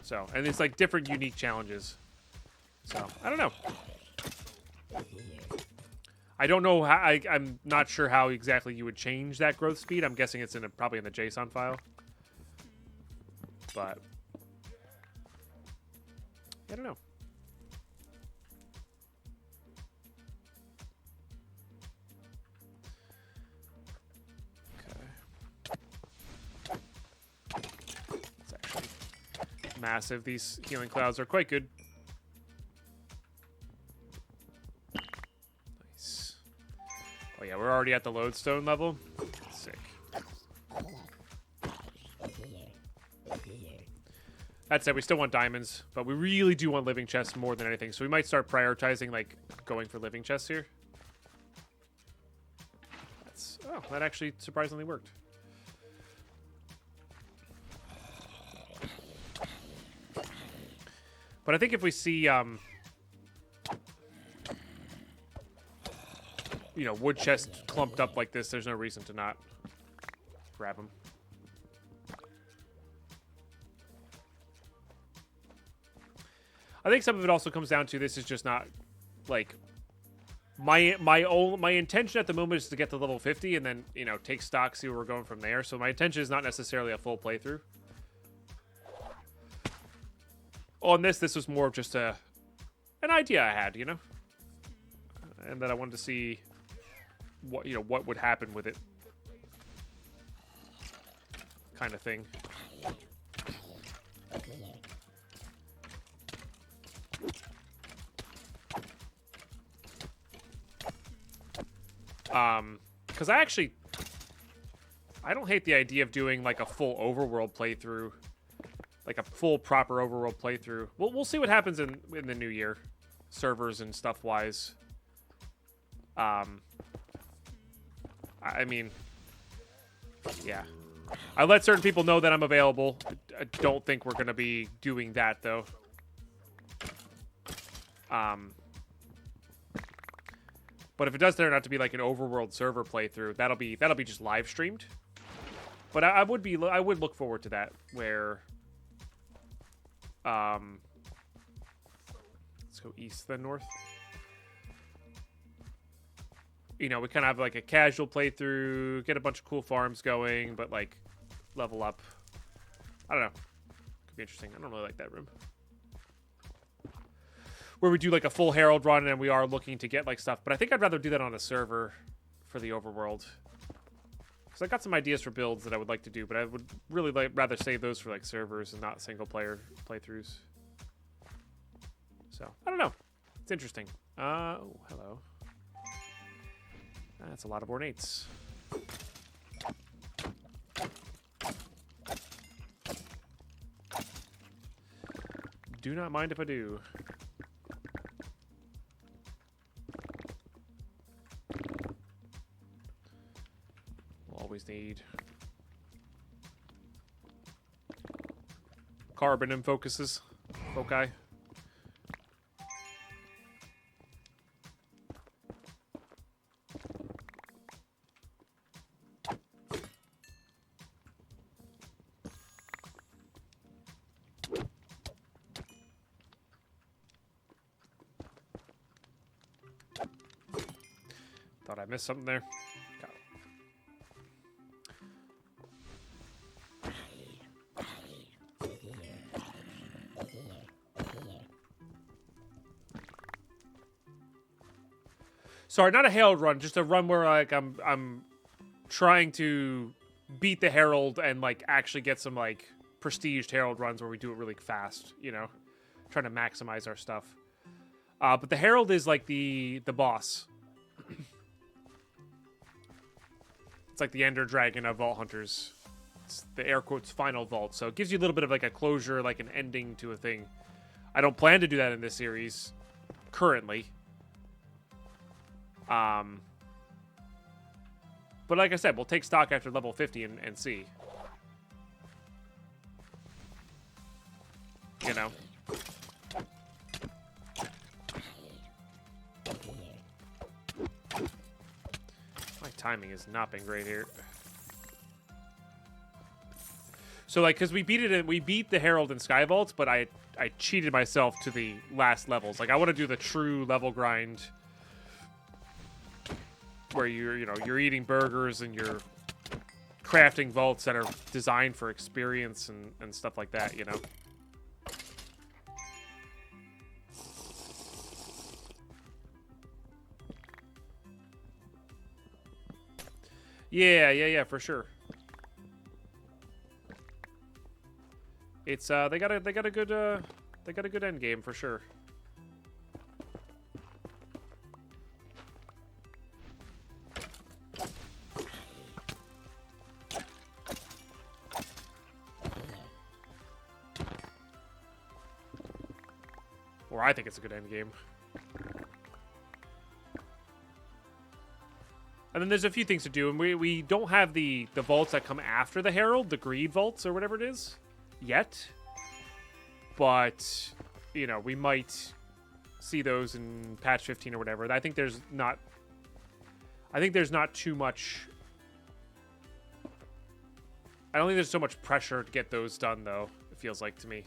So, and it's like different unique challenges. So, I don't know. I don't know how. I'm not sure how exactly you would change that growth speed. I'm guessing it's probably in the JSON file. But I don't know. Okay. It's actually massive. These healing clouds are quite good. Oh yeah, we're already at the lodestone level. Sick. That said, we still want diamonds, but we really do want living chests more than anything. So we might start prioritizing, like, going for living chests here. That actually surprisingly worked. But I think if we see, you know, wood chest clumped up like this, there's no reason to not grab them. I think some of it also comes down to this is just not like my intention at the moment is to get to level 50 and then, you know, take stock, see where we're going from there. So my intention is not necessarily a full playthrough. On this was more of just an idea I had, you know, and that I wanted to see what, you know, what would happen with it, kind of thing. Because I don't hate the idea of doing like a full overworld playthrough, like a full proper overworld playthrough. We'll see what happens in the new year, servers and stuff wise. I mean, yeah, I let certain people know that I'm available. I don't think we're gonna be doing that though. But if it does turn out to be like an overworld server playthrough, that'll be just live streamed. But I would look forward to that where, let's go east then north. You know, we kind of have like a casual playthrough, get a bunch of cool farms going, but like level up. I don't know. Could be interesting. I don't really like that room. Where we do like a full Herald run and we are looking to get like stuff. But I think I'd rather do that on a server for the overworld. Because I got some ideas for builds that I would like to do, but I would really rather save those for like servers and not single player playthroughs. So, I don't know. It's interesting. Oh, hello. That's a lot of ornates. Do not mind if I do. Always need carbon and foci. Thought I missed something there. Sorry, not a Herald run, just a run where like I'm trying to beat the Herald and like actually get some like prestiged Herald runs where we do it really fast, you know, trying to maximize our stuff. But the Herald is like the boss. It's like the Ender Dragon of Vault Hunters. It's the air quotes final vault, so it gives you a little bit of like a closure, like an ending to a thing. I don't plan to do that in this series currently. But like I said, we'll take stock after level 50 and see. You know? My timing has not been great here. So like, cause we beat the Herald and Sky Vaults, but I cheated myself to the last levels. Like I want to do the true level grind where you're eating burgers and you're crafting vaults that are designed for experience and stuff like that, you know? Yeah, for sure. It's they got a good end game for sure. Or I think it's a good end game. And then there's a few things to do, and we don't have the vaults that come after the Herald, the Greed vaults or whatever it is, yet. But, you know, we might see those in patch 15 or whatever. I think there's not too much. I don't think there's so much pressure to get those done, though, it feels like to me.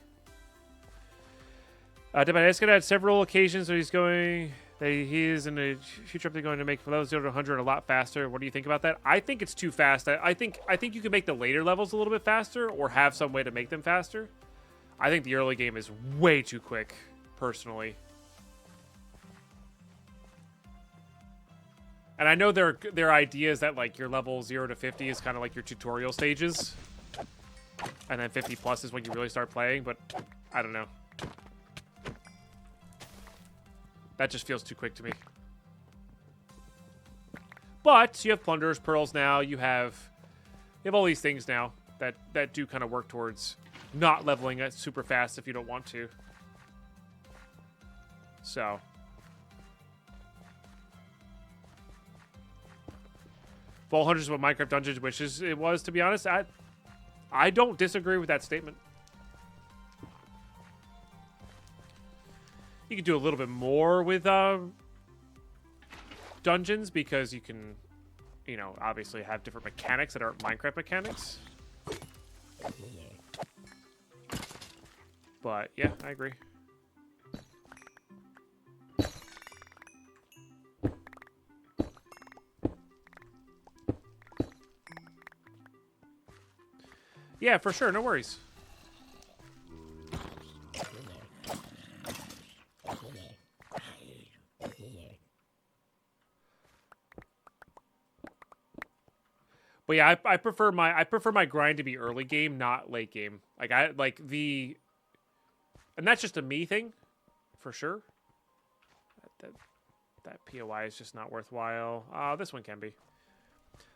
Deadpine is going to have several occasions where he's going. He is in a future update going to make levels 0 to 100 a lot faster. What do you think about that? I think it's too fast. I think you can make the later levels a little bit faster, or have some way to make them faster. I think the early game is way too quick, personally. And I know there are ideas that like your level 0 to 50 is kind of like your tutorial stages, and then 50 plus is when you really start playing. But I don't know. That just feels too quick to me. But you have Plunderer's Pearls now. You have all these things now that do kind of work towards not leveling it super fast if you don't want to. So. Vault Hunters is what Minecraft Dungeons wishes it was, to be honest. I don't disagree with that statement. You could do a little bit more with dungeons because you can, you know, obviously have different mechanics that aren't Minecraft mechanics. But yeah, I agree. Yeah, for sure. No worries. But yeah, I prefer my grind to be early game, not late game. Like and that's just a me thing, for sure. That POI is just not worthwhile. This one can be.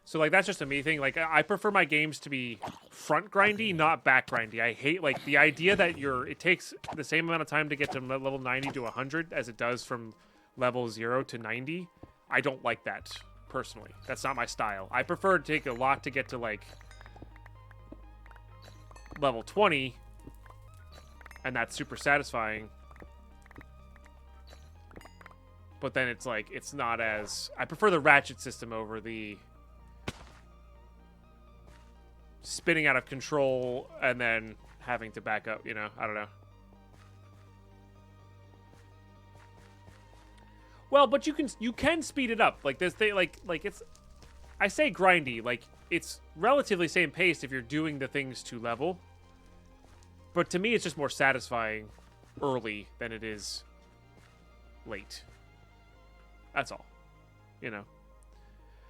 So like that's just a me thing. Like I prefer my games to be front grindy, not back grindy. I hate like the idea that it takes the same amount of time to get to level 90 to 100 as it does from level 0 to 90. I don't like that. Personally, that's not my style. I prefer to take a lot to get to like level 20, and that's super satisfying. But then it's like it's not as I prefer the ratchet system over the spinning out of control and then having to back up. You know, I don't know. Well, but you can speed it up. Like this thing like it's I say grindy, like it's relatively same pace if you're doing the things to level. But to me it's just more satisfying early than it is late. That's all. You know.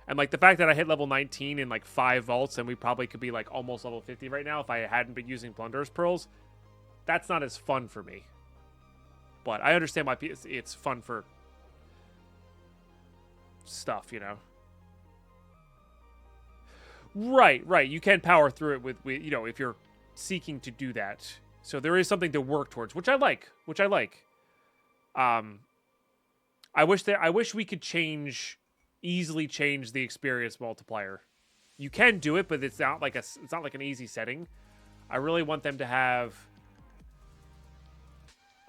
And like the fact that I hit level 19 in like 5 vaults and we probably could be like almost level 50 right now if I hadn't been using Plunderer's Pearls, that's not as fun for me. But I understand why it's fun for stuff, you know. Right. You can power through it with you know, if you're seeking to do that. So there is something to work towards, which I like. I wish we could easily change the experience multiplier. You can do it, but it's not like an easy setting. I really want them to have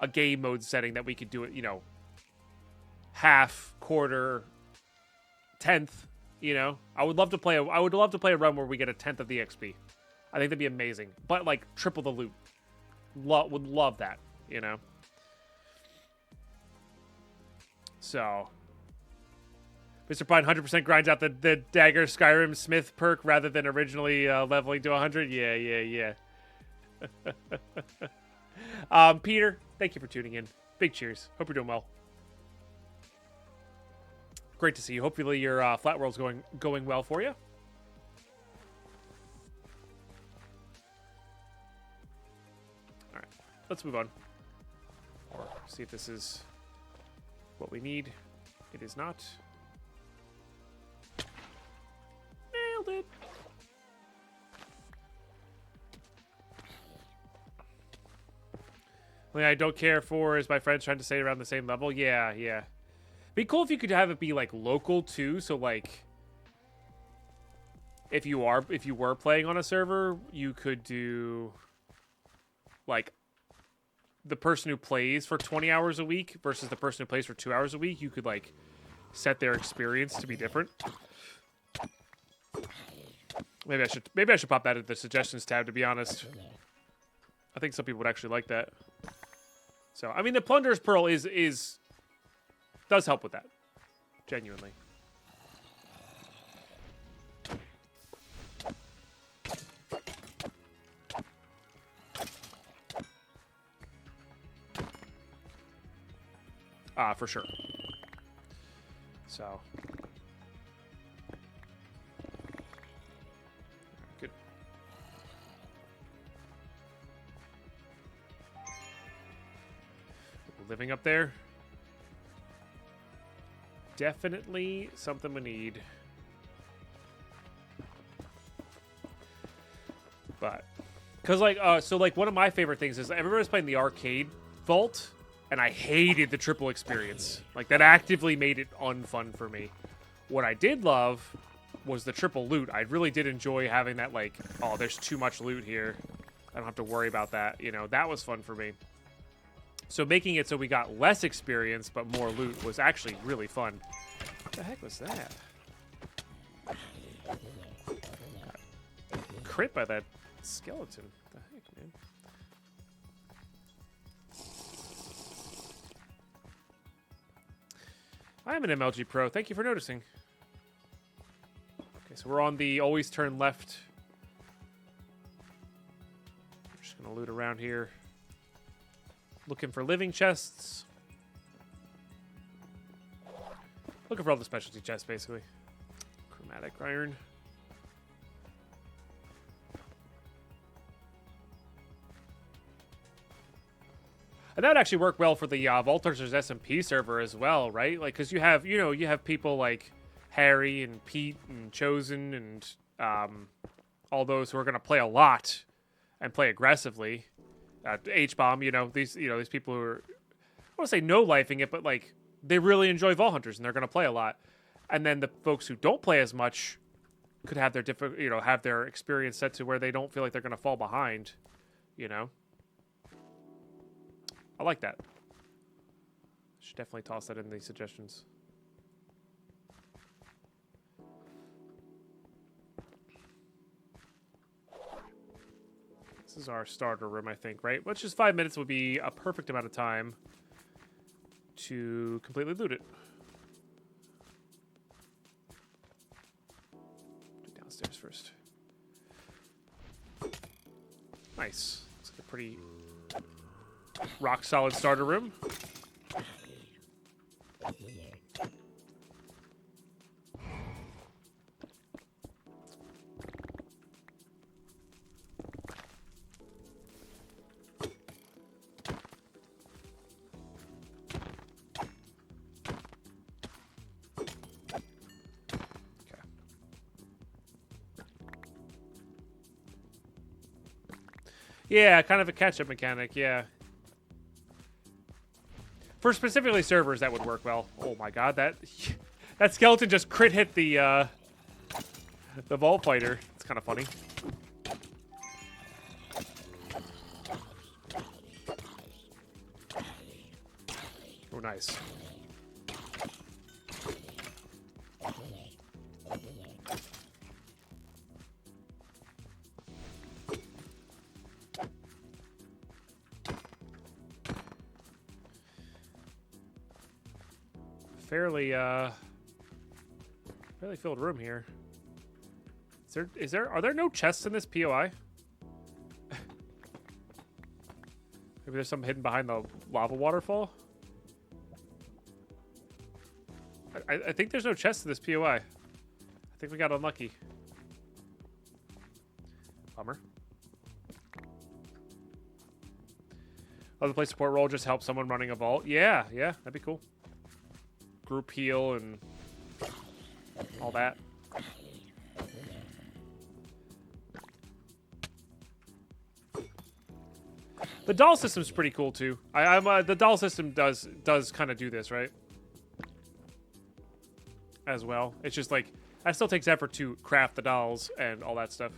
a game mode setting that we could do it, you know, half, quarter, 10th, you know. I would love to play a run where we get a 10th of the XP. I think that'd be amazing. But like triple the loot. Would love that, you know. So Mr. Pine 100% grinds out the Dagger Skyrim Smith perk rather than originally leveling to 100. Yeah. Peter, thank you for tuning in. Big cheers. Hope you're doing well. Great to see you. Hopefully your flat world's going well for you. All right, let's move on. Or see if this is what we need. It is not. Nailed it. What I don't care for is my friends trying to stay around the same level. Yeah. Be cool if you could have it be like local too. So like, if you were playing on a server, you could do like the person who plays for 20 hours a week versus the person who plays for 2 hours a week. You could like set their experience to be different. Maybe I should pop that at the suggestions tab, to be honest. I think some people would actually like that. So, I mean, the Plunderer's Pearl does help with that. Genuinely. For sure. So. Good. Living up there. Definitely something we need. But, because so one of my favorite things is everybody's playing the arcade vault, and I hated the triple experience. Like, that actively made it unfun for me. What I did love was the triple loot. I really did enjoy having that, like, oh, there's too much loot here. I don't have to worry about that. You know, that was fun for me. So making it so we got less experience but more loot was actually really fun. What the heck was that? Got crit by that skeleton. What the heck, man? I am an MLG Pro. Thank you for noticing. Okay, so we're on the always turn left. We're just going to loot around here. Looking for living chests. Looking for all the specialty chests, basically. Chromatic iron. And that would actually work well for the Vaulters' SMP server as well, right? Like, because you have people like Harry and Pete and Chosen and all those who are going to play a lot and play aggressively. H-Bomb, these people who are, I want to say no-lifing it, but like they really enjoy Vault Hunters and they're going to play a lot. And then the folks who don't play as much could have their have their experience set to where they don't feel like they're going to fall behind. I like that. Should definitely toss that in the suggestions. This is our starter room, I think, right? Which is 5 minutes would be a perfect amount of time to completely loot it. Do downstairs first. Nice. Looks like a pretty rock solid starter room. Yeah, kind of a catch-up mechanic, yeah. For specifically servers, that would work well. Oh my god, that skeleton just crit hit the Vault Fighter. It's kind of funny. Oh, nice. Fairly filled room here. Are there no chests in this POI? Maybe there's something hidden behind the lava waterfall. I think there's no chests in this POI. I think we got unlucky. Bummer. Other play support role just help someone running a vault. Yeah, that'd be cool. Group heal and all that. The doll system's pretty cool too. The doll system does kind of do this, right? As well. It's just like that still takes effort to craft the dolls and all that stuff.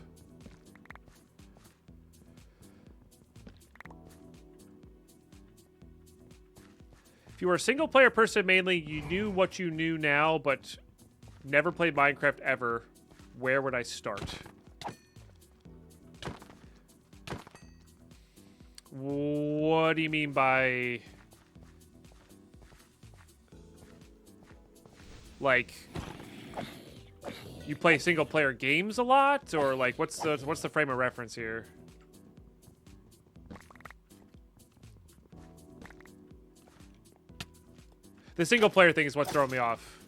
If you were a single-player person mainly, you knew what you knew now, but never played Minecraft ever, where would I start? What do you mean by... Like, you play single player games a lot, or like what's the frame of reference here? The single player thing is what's throwing me off.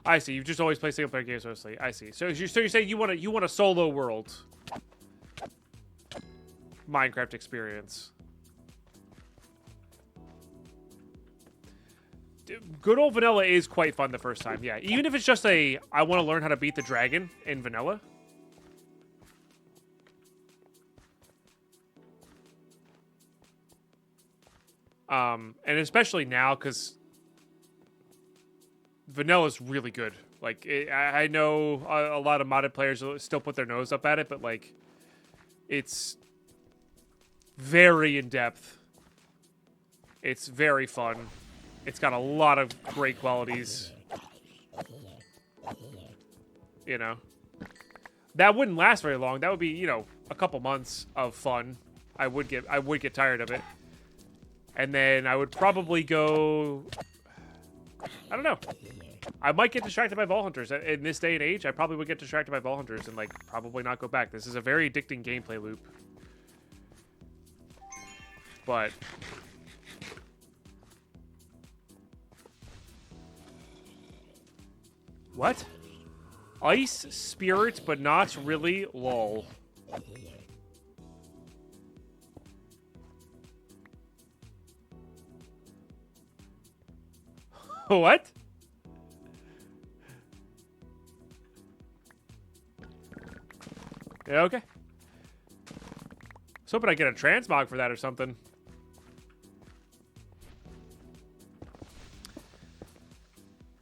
I see. You've just always played single player games mostly. I see. So you're saying you want a solo world Minecraft experience. Good old vanilla is quite fun the first time. Yeah, even if it's just I want to learn how to beat the dragon in vanilla. And especially now because vanilla's really good. Like I know a lot of modded players still put their nose up at it, but like it's very in depth. It's very fun. It's got a lot of great qualities. You know. That wouldn't last very long. That would be, you know, a couple months of fun. I would get tired of it. And then I would probably go... I don't know. I might get distracted by Vault Hunters. In this day and age, I probably would get distracted by Vault Hunters and, like, probably not go back. This is a very addicting gameplay loop. But... What? Ice spirit, but not really. Lol. What? Yeah, okay. I was hoping I'd get a transmog for that or something.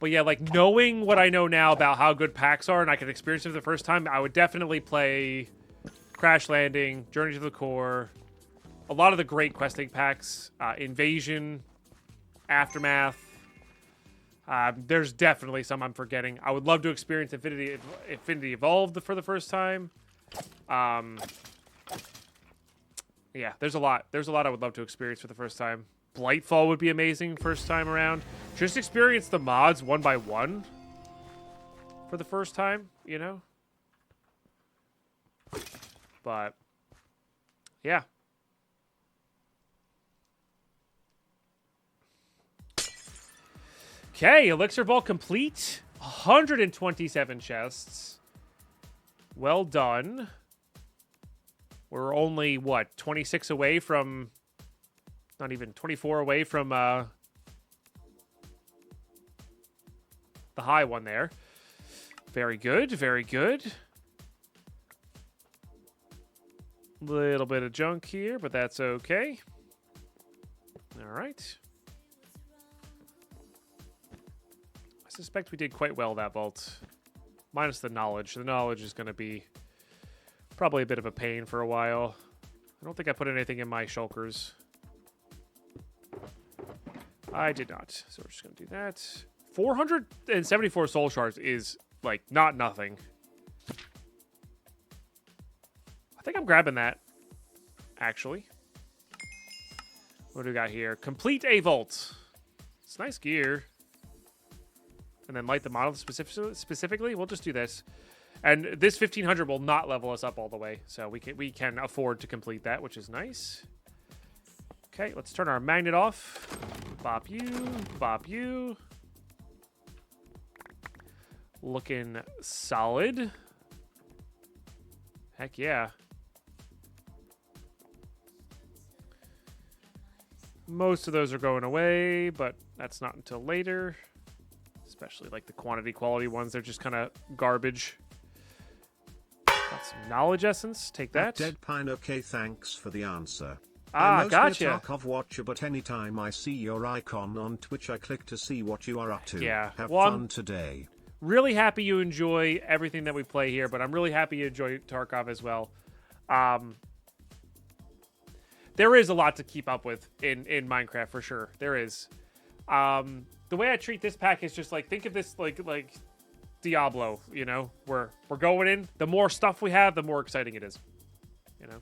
But yeah, like, knowing what I know now about how good packs are and I can experience it for the first time, I would definitely play Crash Landing, Journey to the Core, a lot of the great questing packs, Invasion, Aftermath. There's definitely some I'm forgetting. I would love to experience Infinity Evolved for the first time. Yeah, there's a lot. There's a lot I would love to experience for the first time. Blightfall would be amazing first time around. Just experience the mods one by one for the first time, you know? But, yeah. Okay, Elixir Vault complete. 127 chests. Well done. We're only, what, 26 away from... Not even 24 away from the high one there. Very good, very good. Little bit of junk here, but that's okay. All right. I suspect we did quite well that vault. Minus the knowledge. The knowledge is going to be probably a bit of a pain for a while. I don't think I put anything in my shulkers. I did not. So we're just going to do that. 474 soul shards is, like, not nothing. I think I'm grabbing that, actually. What do we got here? Complete a vault. It's nice gear. And then light the model specifically. We'll just do this. And this 1500 will not level us up all the way. So we can afford to complete that, which is nice. Okay, let's turn our magnet off. Bop you. Bop you. Looking solid. Heck yeah. Most of those are going away, but that's not until later. Especially like the quantity quality ones. They're just kind of garbage. Got some knowledge essence. Take that. Deadpine, okay, thanks for the answer. Ah, I'm gotcha. mostly a Tarkov watcher, but anytime I see your icon on Twitch, I click to see what you are up to. Yeah. Have Well, fun today. Really happy you enjoy everything that we play here, but I'm really happy you enjoy Tarkov as well. There is a lot to keep up with in Minecraft for sure. There is. The way I treat this pack is just like, think of this like Diablo, you know? We're going in. The more stuff we have, the more exciting it is. You know?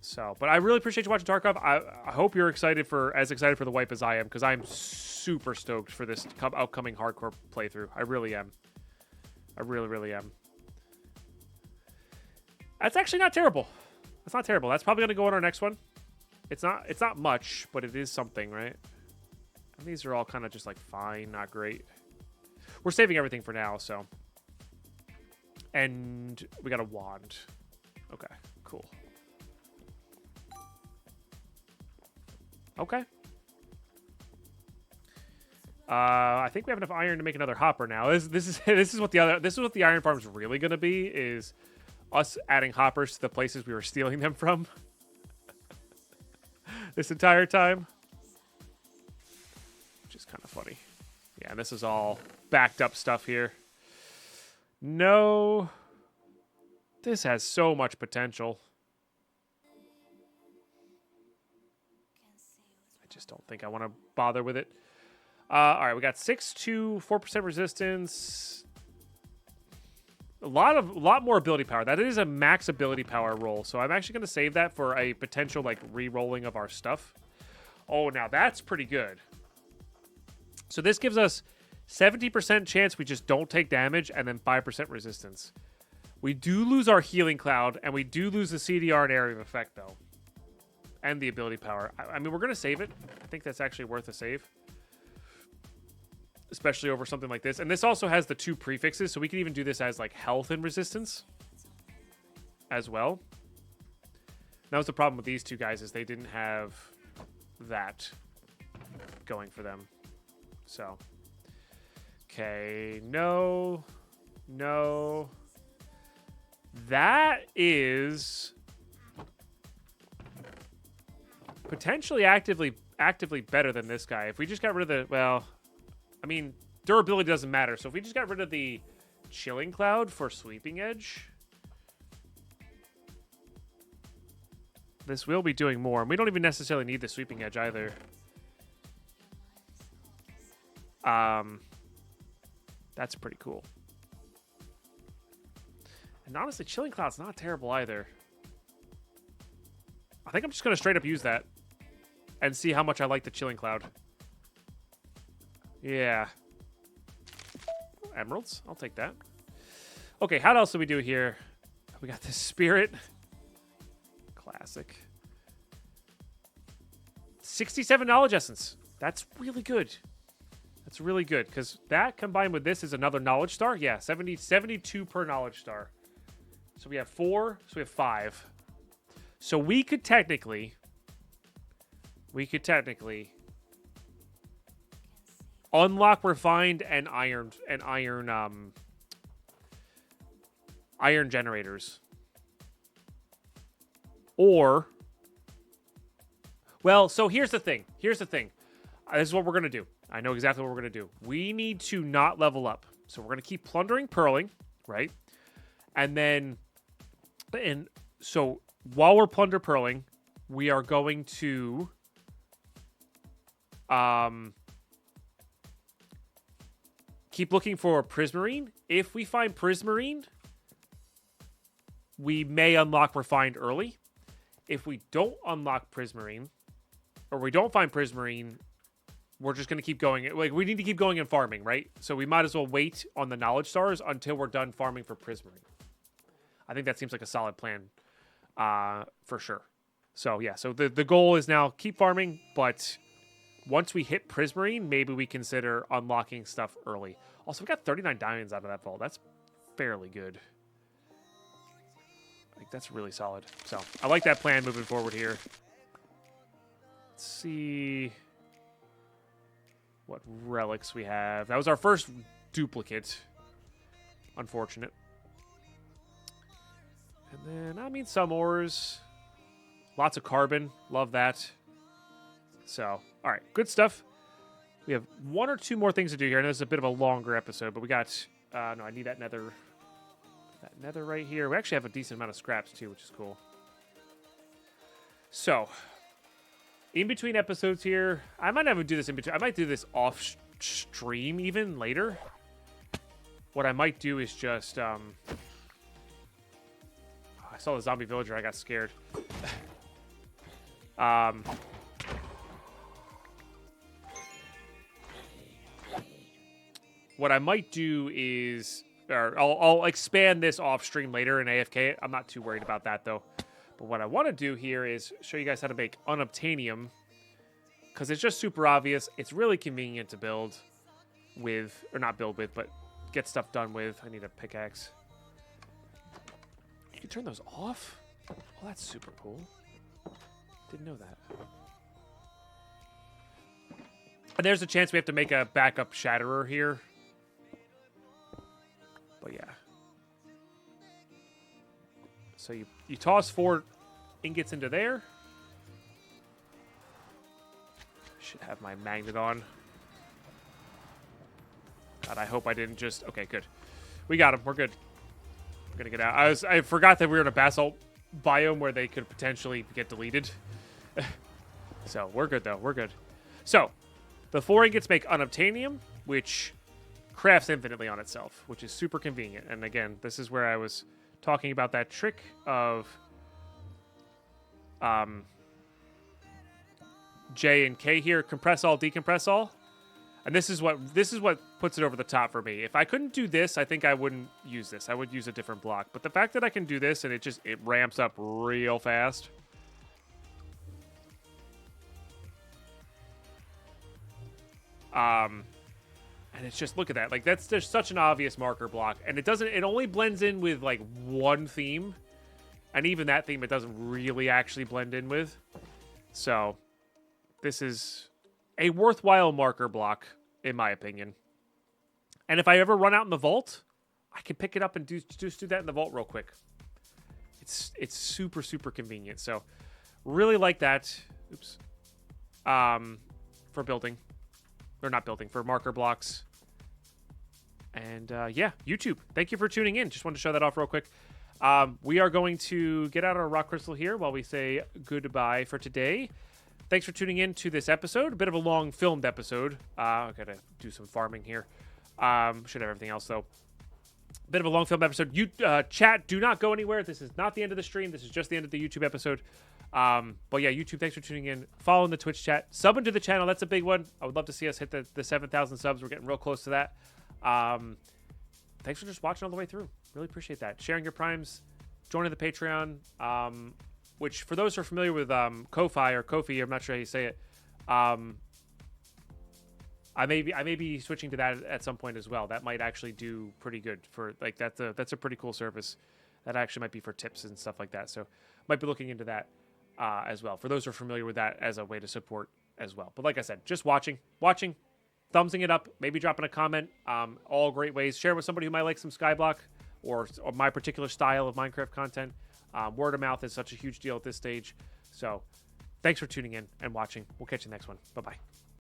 So, but I really appreciate you watching Tarkov. I hope you're excited as excited for the wipe as I am, because I'm super stoked for this upcoming hardcore playthrough. I really am. I really, really am. That's actually not terrible. That's not terrible. That's probably going to go on our next one. It's not much, but it is something, right? And these are all kind of just like fine, not great. We're saving everything for now, so. And we got a wand. Okay, cool. Okay. I think we have enough iron to make another hopper now. This is what the iron farm's really gonna be, is us adding hoppers to the places we were stealing them from this entire time. Which is kind of funny. Yeah, and this is all backed up stuff here. No. This has so much potential. I just don't think I want to bother with it. All right, we got 4% resistance. A lot more ability power. That is a max ability power roll. So I'm actually going to save that for a potential like re-rolling of our stuff. Oh, now that's pretty good. So this gives us 70% chance we just don't take damage, and then 5% resistance. We do lose our healing cloud, and we do lose the CDR and area of effect, though. And the ability power. I mean, we're going to save it. I think that's actually worth a save. Especially over something like this. And this also has the 2 prefixes, so we can even do this as, like, health and resistance as well. That was the problem with these 2 guys, is they didn't have that going for them. So, okay, no. That is potentially actively better than this guy. If we just got rid of the, well, I mean, durability doesn't matter. So if we just got rid of the chilling cloud for sweeping edge, this will be doing more. And we don't even necessarily need the sweeping edge either. That's pretty cool. And honestly, chilling cloud's not terrible either. I think I'm just going to straight up use that and see how much I like the chilling cloud. Yeah. Emeralds. I'll take that. Okay, how else do we do here? We got this spirit. Classic. 67 knowledge essence. That's really good. That's really good, because that combined with this is another knowledge star. Yeah, 72 per knowledge star. So we have 4, so we have 5. So we could technically unlock refined and iron generators. Or, well, so here's the thing. This is what we're going to do. I know exactly what we're going to do. We need to not level up. So we're going to keep plundering, pearling, right? And so while we're plunder pearling, we are going to keep looking for prismarine. If we find prismarine, we may unlock refined early. If we don't unlock prismarine, or we don't find prismarine, we're just going to keep going. Like, we need to keep going and farming, right? So we might as well wait on the knowledge stars until we're done farming for prismarine. I think that seems like a solid plan, for sure. So yeah, so the goal is now keep farming, but once we hit prismarine, maybe we consider unlocking stuff early. Also, we got 39 diamonds out of that vault. That's fairly good. Like, that's really solid. So I like that plan moving forward here. Let's see what relics we have. That was our first duplicate. Unfortunate. And then, I mean, some ores. Lots of carbon. Love that. So, all right. Good stuff. We have 1 or 2 more things to do here. I know this is a bit of a longer episode, but we got... no, I need that nether... That nether right here. We actually have a decent amount of scraps, too, which is cool. So, in between episodes here... I might never do this in between. I might do this off stream even later. What I might do is just... I saw the zombie villager. I got scared. What I might do is, or I'll expand this off stream later in AFK. I'm not too worried about that though. But what I want to do here is show you guys how to make unobtainium, because it's just super obvious. It's really convenient to build with, or not build with, but get stuff done with. I need a pickaxe. You can turn those off? Oh, that's super cool. Didn't know that. And there's a chance we have to make a backup shatterer here. But yeah. So you toss 4 ingots into there. Should have my magnet on. God, I hope I didn't just... Okay, good. We got him. We're good. We're gonna get out. I forgot that we were in a basalt biome where they could potentially get deleted. So we're good though. We're good. So the 4 ingots make unobtainium, which crafts infinitely on itself, which is super convenient. And again, this is where I was talking about that trick of J and K here, compress all, decompress all. And this is what puts it over the top for me. If I couldn't do this, I think I wouldn't use this. I would use a different block. But the fact that I can do this and it ramps up real fast. And it's just, look at that. Like, that's just such an obvious marker block. And it only blends in with, like, one theme. And even that theme, it doesn't really actually blend in with. So, this is a worthwhile marker block, in my opinion. And if I ever run out in the vault, I can pick it up and just do that in the vault real quick. It's super, super convenient. So, really like that. Oops. For building. Or not building, for marker blocks. And yeah, YouTube, thank you for tuning in. Just wanted to show that off real quick. We are going to get out our rock crystal here while we say goodbye for today. Thanks for tuning in to this episode. A bit of a long filmed episode. I gotta do some farming here. Should have everything else though. Bit of a long filmed episode. You chat, do not go anywhere. This is not the end of the stream. This is just the end of the YouTube episode. But yeah, YouTube, thanks for tuning in. Follow in the Twitch chat. Sub into the channel. That's a big one. I would love to see us hit the 7,000 subs. We're getting real close to that. Thanks for just watching all the way through. Really appreciate that. Sharing your primes, joining the Patreon, which for those who are familiar with Ko-Fi or Ko-Fi, I'm not sure how you say it. I may be switching to that at some point as well. That might actually do pretty good for, like, that's a pretty cool service. That actually might be for tips and stuff like that. So might be looking into that as well. For those who are familiar with that as a way to support as well. But like I said, just watching, thumbsing it up, maybe dropping a comment. All great ways. Share with somebody who might like some Skyblock or my particular style of Minecraft content. Word of mouth is such a huge deal at this stage. So thanks for tuning in and watching. We'll catch you next one. Bye-bye.